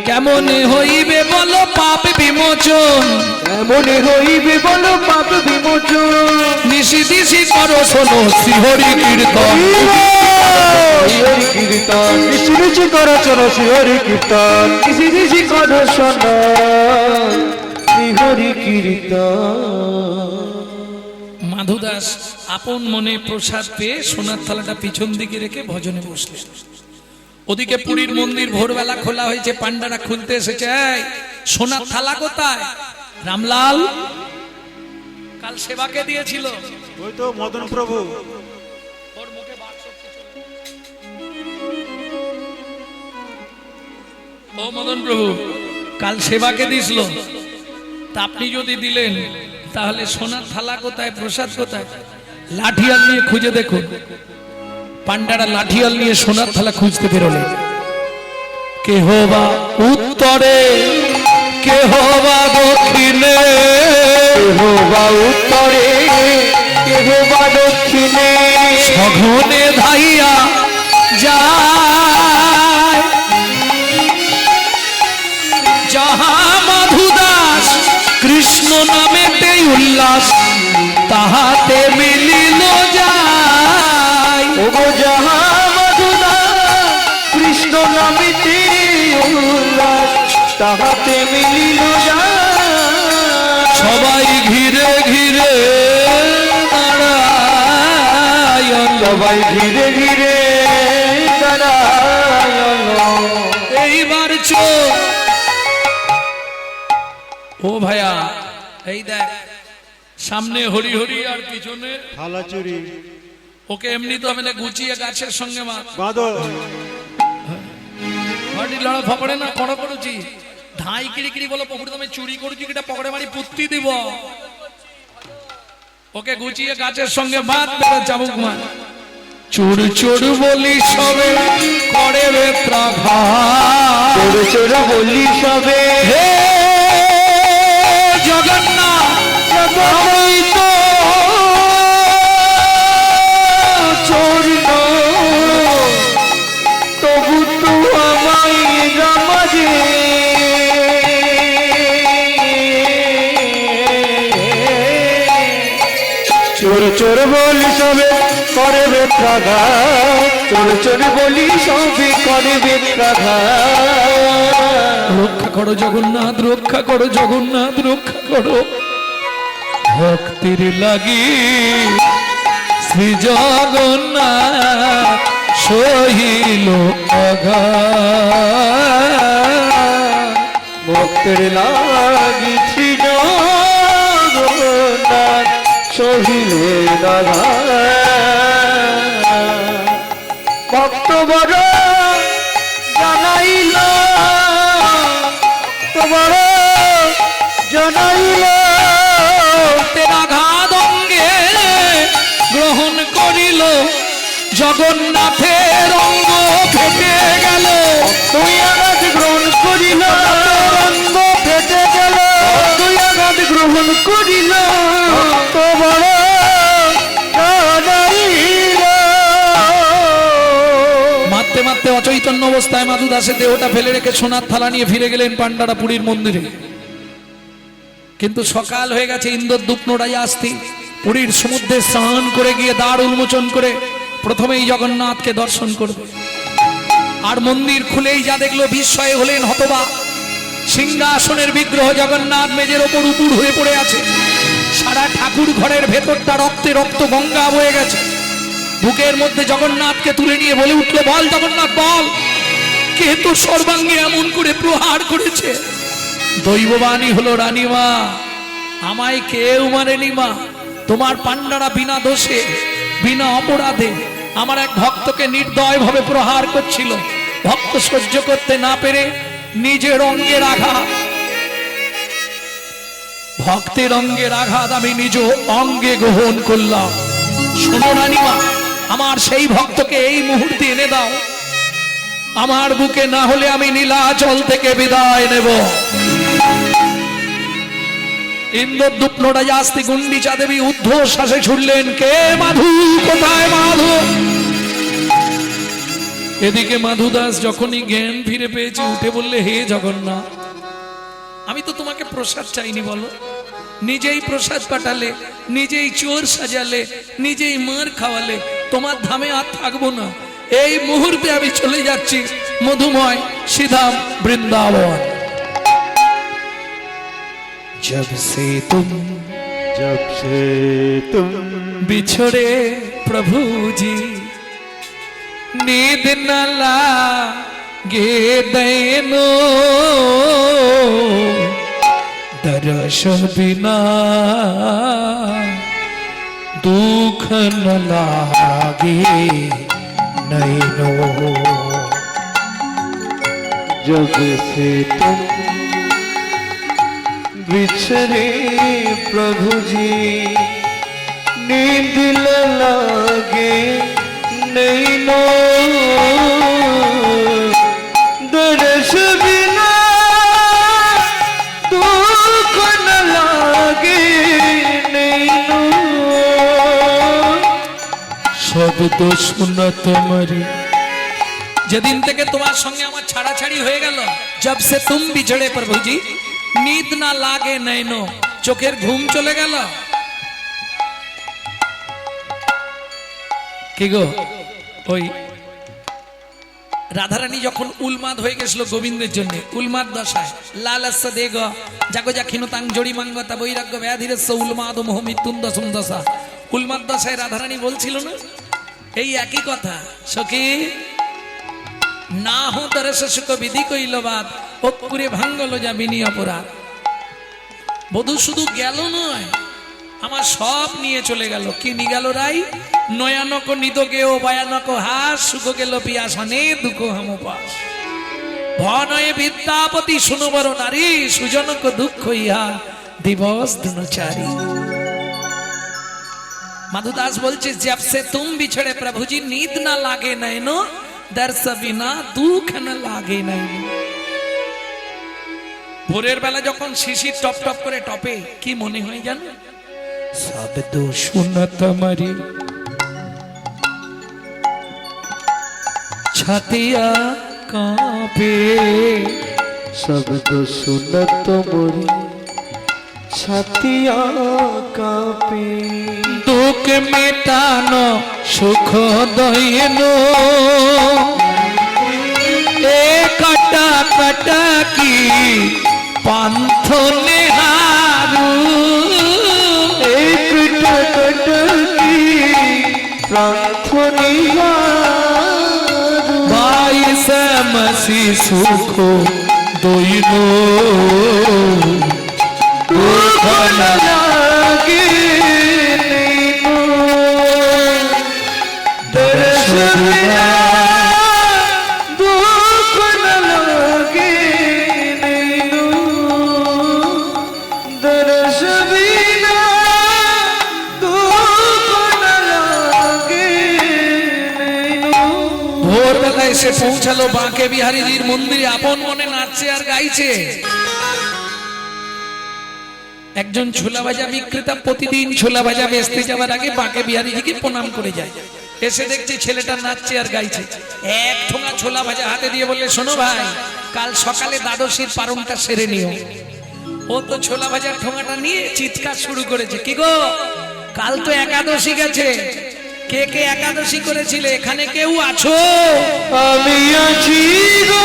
কেমনে হইবে বলো পাপ বিমোচন মনে হইবে বলো পাপ বিমোচন। নিশি দিশি করো শোনো শ্রীহরি কীর্তন। হরি কীর্তন নিশি নিশি করো চলো হরি কীর্তন নিশি নিশি করো শোনো হরি কীর্তন। মাধু দাস আপন মনে প্রসাদ পেয়ে সোনার থালাটা পিছন দিকে রেখে ভজনে বসলেন। ওদিকে পুরীর মন্দির ভোরবেলা খোলা হয়েছে, পান্ডারা খুলতে এসেছে। এই, সোনার থালা কোথায়? রামলাল কাল সেবাকে দিয়েছিল। ওই তো মদন প্রভু। ওর মুখে বাক্স কিছু নেই। ও মদন প্রভু, কাল সেবাকে দিছিল, তা আপনি যদি দিলেন তাহলে সোনার থালা কোথায়, প্রসাদ কোথায়? লাঠিয়াল নিয়ে খুঁজে দেখুন। পান্ডারা লাঠিয়াল নিয়ে সোনার থালা খুঁজতে বেরোলেন। কেহ বা উত্তরে কেহ বা দক্ষিণে, কেহ বা উত্তরে কেহ বা দক্ষিণে, সঘনে ধাইয়া যায়। যাহা মধুদাস কৃষ্ণ নামেতে উল্লাস, তাহাতে মিলিল যায়। ওগো যাহা মধুদাস কৃষ্ণ নামেতে উল্লাস, তাহাতে মিলিল যায়। সবাই ঘিরে ঘিরে দাঁড়ায়, সবাই ঘিরে ঘিরে দাঁড়ায়। এইবার চোখ ও ভাইয়া, এই দেখ সামনে হরি হরি আর পিছনে থালা চুরি ওকে এমনি তো আমি গুছিয়ে গাছের সঙ্গে বাঁধো। হরি লড়া ফপড়ে না কড়া করেছি ধাই কিড়ি কিড়ি বলো পকড়ে তুমি চুরি করেছি কিটা পকড়ে মারি পুত্তি দিব। ওকে গুছিয়ে গাছের সঙ্গে বাঁধ বেরো চাবুক মার। চোর চোর বলি সবে করে বেত্রাঘাত, চোর চোর বলি সবে হে জগন্নাথ আমি তো চোর নই, তবু তো আমায় রামাজে চোর চোর বলি সবে করে বেত্রাঘাত, চোর চোর বলি সবে করে বেত্রাঘাত। রক্ষা করো জগন্নাথ, রক্ষা করো জগন্নাথ, রক্ষা করো। ভক্তির লাগি শ্রী জগন্নাথ সহিল আঘাত। ভক্তের লাগিছি জগন্নাথ সহিলে দাদা। ভক্ত বড় জানাইল, ভক্ত বড় জানাইল, আঘাত অঙ্গে গ্রহণ করিল, জগন্নাথের অঙ্গ ফেটে গেল। তুই আঘাত গ্রহণ করিল, অঙ্গ ফেটে গেল। তুই আঘাত গ্রহণ করিল, ভক্ত বড় জানাইল। মারতে মারতে অচৈতন্য অবস্থায় মাধু দাসের দেহটা ফেলে রেখে সোনার থালা নিয়ে ফিরে গেলেন পান্ডারা পুরীর মন্দিরে। কিন্তু সকাল হয়ে গেছে, ইন্দ্রদ্যুম্ন রাজা আসতি পুরীর সমুদ্রে স্নান করে গিয়ে দ্বার উন্মোচন করে প্রথমেই জগন্নাথকে দর্শন করবে। আর মন্দির খুলেই যা দেখলো বিস্ময়ে হলেন হতবাক। সিংহাসনের বিগ্রহ জগন্নাথ মেজের ওপর উপুড় হয়ে পড়ে আছে। সারা ঠাকুর ঘরের ভেতরটা রক্তে রক্ত গঙ্গা বয়ে গেছে। বুকের মধ্যে জগন্নাথকে তুলে নিয়ে বলে উঠলো, বল জগন্নাথ বল, কে তোর সর্বাঙ্গে এমন করে প্রহার করেছে? দৈববাণী হলো, রানীমা আমায় কেউ মারেনি মা, তোমার পান্ডারা বিনা দোষে বিনা অপরাধে আমার এক ভক্তকে নির্দয়ভাবে প্রহার করছিল। ভক্ত সহ্য করতে না পেরে নিজের অঙ্গের আঘাত, ভক্তের অঙ্গের আঘাত আমি নিজ অঙ্গে গ্রহণ করলাম। শোনো রানীমা, আমার সেই ভক্তকে এই মুহূর্তে এনে দাও, আমার বুকে না হলে আমি নীলাচল থেকে বিদায় নেব। ইন্দ্রদ্যুম্ন রাজা আস্তি গুন্ডিচা দেবী ঊর্ধ্বশ্বাসে ছুটলেন, কে মাধু, কোথায় মাধু? এদিকে মাধু দাস যখনই জ্ঞান ফিরে পেয়েছে উঠে বললে, হে জগন্নাথ, আমি তো তোমাকে প্রসাদ চাইনি, বলো নিজেই প্রসাদ পাঠালে, নিজেই চোর সাজালে, নিজেই মার খাওয়ালে, তোমার ধামে আর থাকবো না। এই মুহূর্তে আমি চলে যাচ্ছি মধুময় শ্রীধাম বৃন্দাবন। जब से तुम बिछड़े प्रभु जी, नींद न लागे दैनो, दर्श बिना दुख न लागे नैनो। जब से तुम बिछड़े प्रभु जी, नींद न लागे नैनो, दर्श बिना दुख न लागे नैनो। शब्द सुन तुम्हारी যেদিন থেকে তোমার সঙ্গে আমার ছাড়াছাড়ি হয়ে গেল, जब से तुम बिछड़े प्रभु जी, नींद ना लागे नैनो, চোখের ঘুম চলে গেল। কি গো, ওই রাধারানী যখন উলমাদ হয়ে গেছিল গোবিন্দের জন্য, উলমাদ দশায় লালস্য দেগ জাগো জাক্ষিণতাং জড়িমাঙ্গতা বৈরাগ্য ব্যাধিরস্য উলমাদ মোহ মৃত্যুন দশম দশা। উলমাদ দশায় রাধারানী বলছিল না এই একই কথা, সখী না হো দরস সুখ বিধি কইলবাদ অকুরে ভাঙ্গল যাবিনি অপরাধ। বধূ শুধু গেল নয়, আমার সব নিয়ে চলে গেল। কি নিয়ে গেল রাই? নয়ানক নিদকে ও ভয়ানক হাস, সুখ গেল পিয়াসনে দুঃখ হামপাস। ভনয়ে বিদ্যাপতি শুনবর নারী, সুজনক দুঃখ ইহা দিবস দুনচারী। মাধুদাস বলছে जब से तुम बिछड़े प्रभु जी, नींद ना लागे नैनो, दर्श बिना दुख न लागे नैनो। ভোরের বেলা যখন শিশির টপ টপ করে টপে, কি মনে হয় জানো? শব্দ শুনত মারি ছাতিয়া কাঁপে, শব্দ শুনত মোরি ছাতিয়া কাঁপে। দুঃখ মেটানো সুখ দইনো, এ কাটা কাটা কি পান্থ নেহারু, এই কাটা কাটা কি পান্থ নেহারু। বাইশ মসি সুখ দইনো, দুঃখ না লাগে নৈনো, দর্শ বিনা দুঃখ না লাগে নৈনো, দর্শ বিনা দুঃখ না লাগে নৈনো। ভোরবেলা এসে পৌঁছালো বাঁকে বিহারীজির মন্দিরে, আপন মনে নাচছে আর গাইছে। একজন ছোলা ভাজা বিক্রেতা প্রতিদিন ছোলা ভাজা বেচতে যাওয়ার আগে বাঁকে বিহারীজিকে প্রণাম করে যায়। এসে দেখছে ছেলেটা নাচছে আর গাইছে। এক ঠোঙা ছোলা ভাজা হাতে দিয়ে বললে, শোনো ভাই, কাল সকালে দ্বাদশীর পারণটা সেরে নিও। ও তো ছোলা ভাজার ঠোঙাটা নিয়ে চিৎকার শুরু করেছে, কি গো কাল তো একাদশী গেছে, কে কে একাদশী করেছিলে, এখানে কেউ আছো? আমি আছি গো,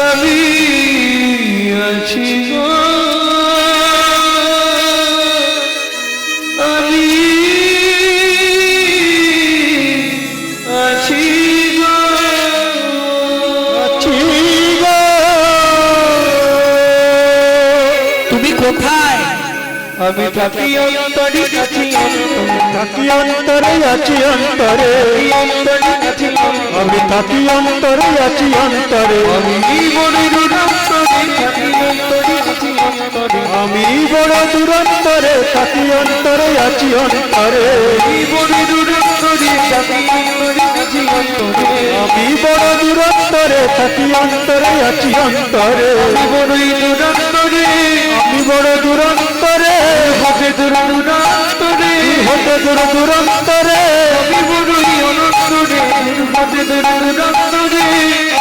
আমি আছি গো, আমি আছি গো, আছি গো। তুমি কোথায়? আমি থাকি অন্তরে, আছি অন্তরে, থাকি অন্তরে, আছি অন্তরে, আমি থাকি অন্তরে, আছি অন্তরে, আমি বড় দূরান্তরে, থাকি অন্তরে, আছি অন্তরে, আমি বড় দূরান্তরে, থাকি অন্তরে, আছি অন্তরে, আমি বড় দূরান্তরে, থাকি অন্তরে, আছি অন্তরে, আমি বড় দূরান্তরে, থাকি অন্তরে, আছি অন্তরে, আমি বড়ই দূরান্তরে, আমি বড় দূরান্তরে, হতে দূর দূরান্তরে, হতে দূর দূরান্তরে, আমি বড়ই অনন্তরে, হতে দূর দূরান্তরে,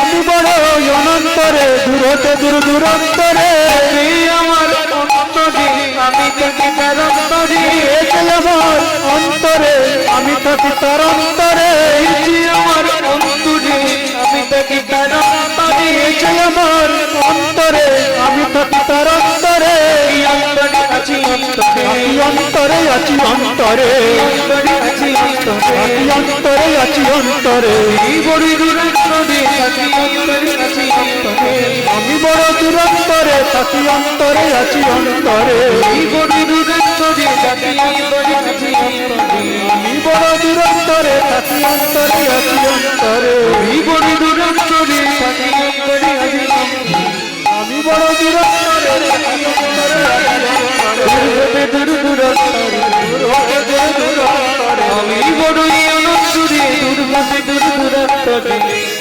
আমি বড়ই অনন্তরে, দূর হতে দূর দূরান্তরে, এই আমার অন্তরে, আমি থাকি তার অন্তরে, এই আমার অন্তরে, আমি থাকি তার অন্তরে, এই আমার অন্তরে, আমি থাকি তার অন্তরে, এই আমার অন্তরে, আমি থাকি তার অন্তরে, এই অন্তরে আছি অন্তরে, আমি অন্তরে আছি অন্তরে, অন্তরে আছি অন্তরে, আমি অন্তরে আছি অন্তরে, এই বড় দূরান্তরে, থাকি অন্তরে আছি অন্তরে, আমি বড় দূরান্তরে, থাকি অন্তরে আছি অন্তরে, এই বড় দূরান্তরে, থাকি অন্তরে আছি অন্তরে, আমি বড় দূরান্তরে, থাকি অন্তরে আছি অন্তরে, এই বড় দূরান্তরে, থাকি অন্তরে আছি অন্তরে, আমি বড় দূরান্তরে, থাকি অন্তরে আছি অন্তরে, দূর দূরান্তরে, দূর হতে দূর দূরান্তরে, আমি বড়ই অনন্তরে, দূর হতে দূর দূরান্তরে,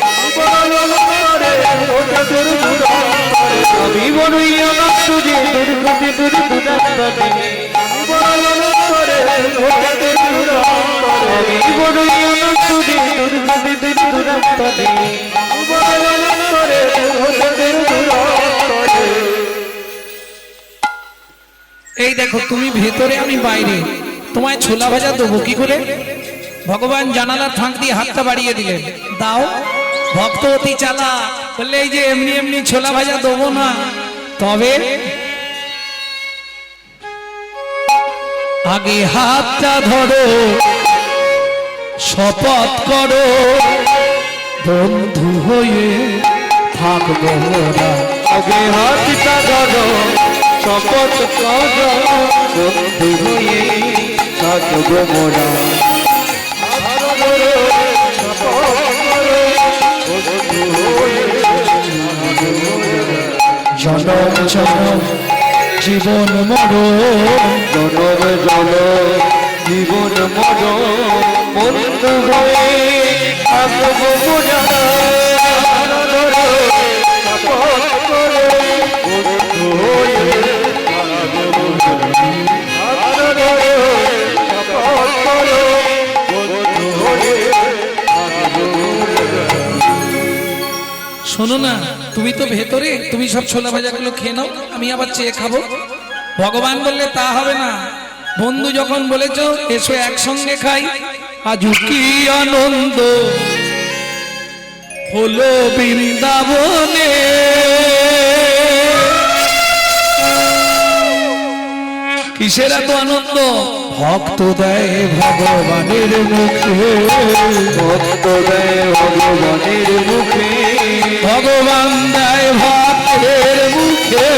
আমি বড় অনন্তরে, হতে দূর দূরান্তরে, আমি বড়ই অনন্তরে, দূর হতে দূর দূরান্তরে, আমি বড় অনন্তরে, হতে দূর দূরান্তরে। আমি বড়ই অনন্তরে দুর্গতিদের দুরন্তরে আমি বড়ই অনন্তরে দুর্গতিদের দুরন্তরে। এই দেখো তুমি ভেতরে আমি বাইরে, তোমায় ছোলা ভাজা দেবো কি করে? ভগবান জানালার ফাঁক দিয়ে হাতটা বাড়িয়ে দিলেন, দাও। ভক্ত অতি চালা, বললে এই যে এমনি এমনি ছোলা ভাজা দেবো না, তবে আগে হাতটা ধরো, শপথ করো, বন্ধু হয়ে থাকবো মোরা। আগে হাতটা ধরো, শপথ করো, বন্ধু হয়ে থাকবো মোরা। জনম জনম জীবন মরণ, জনম জনম জীবন মরণ বন্ধু হয়ে থাকবো মোরা। শপথ করো, বন্ধু হয়ে থাকবো মোরা। শপথ করো, বন্ধু হয়ে থাকবো মোরা। শোনো না, তুমি তো ভেতরে, তুমি সব ছোলা ভাজাগুলো খেয়ে নাও, আমি আবার চেয়ে খাবো। ভগবান বললে তা হবে না, বন্ধু যখন বলেছ এসো একসঙ্গে খাই। আজ কি আনন্দ হলো বৃন্দাবনে, কিসের এত আনন্দ? ভক্ত দেয় ভগবানের মুখে, ভক্ত দেয় ভগবানের মুখে, ভগবান দেয় ভক্তের মুখে,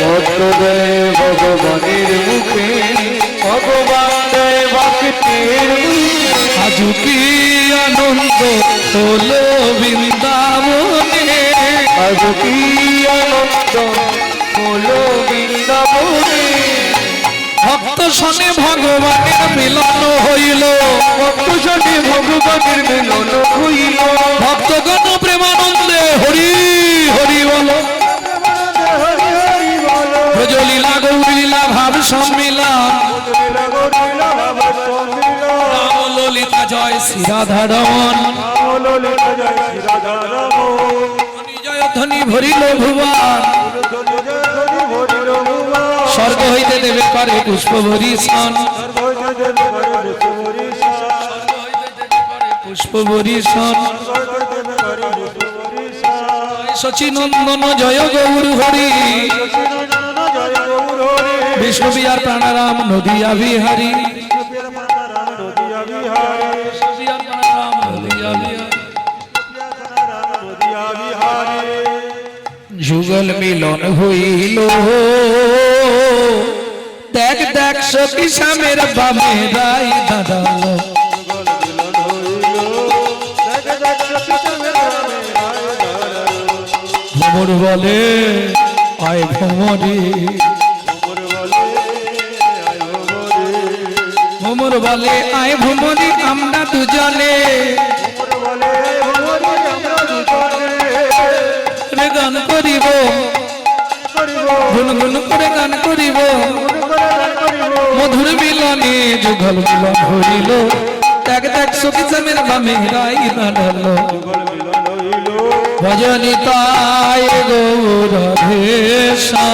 ভক্ত দেয় ভগবানের মুখে, ভগবান দেয় ভক্তের মুখে। আজ কি আনন্দ হলো বৃন্দাবনে, আজ কি আনন্দ হলো বৃন্দাবনে। ভক্ত শোনে ভগবানের মিলন হইল, ভক্ত শোনে ভগবানের মিলন হইল, ভক্তগণ প্রেমানন্দে হরি হরি বলো। ব্রজলীলা গৌরীলা ভাব সম্মিলন, রাম ললিতা জয় শ্রী রাধারমণ, জয় ধ্বনি ভরিল ভুবন, স্বর্গ হইতে দেবে করে পুষ্প বরিশন, পুষ্প বরিশন। শচীনন্দন জয় গৌর হরি, বিষ্ণুবিহার প্রাণারাম নদিয়া বিহারী, যুগল মিলন হইল, দেখ দেখ সখী স্বামীর বামে রাই দাঁড়ালো, ভ্রমর বলে আয় ভ্রমরে, ভ্রমর বলে আয় ভ্রমরে আমরা দুজনে, গান করিব গুনগুন করে গান করিব, মধুর মিলনে যুগল মিলন হইল, দেখ দেখ সখী স্বামীর বামে রাই দাঁড়ালো, ভজনিতায় গৌর রাধেশা।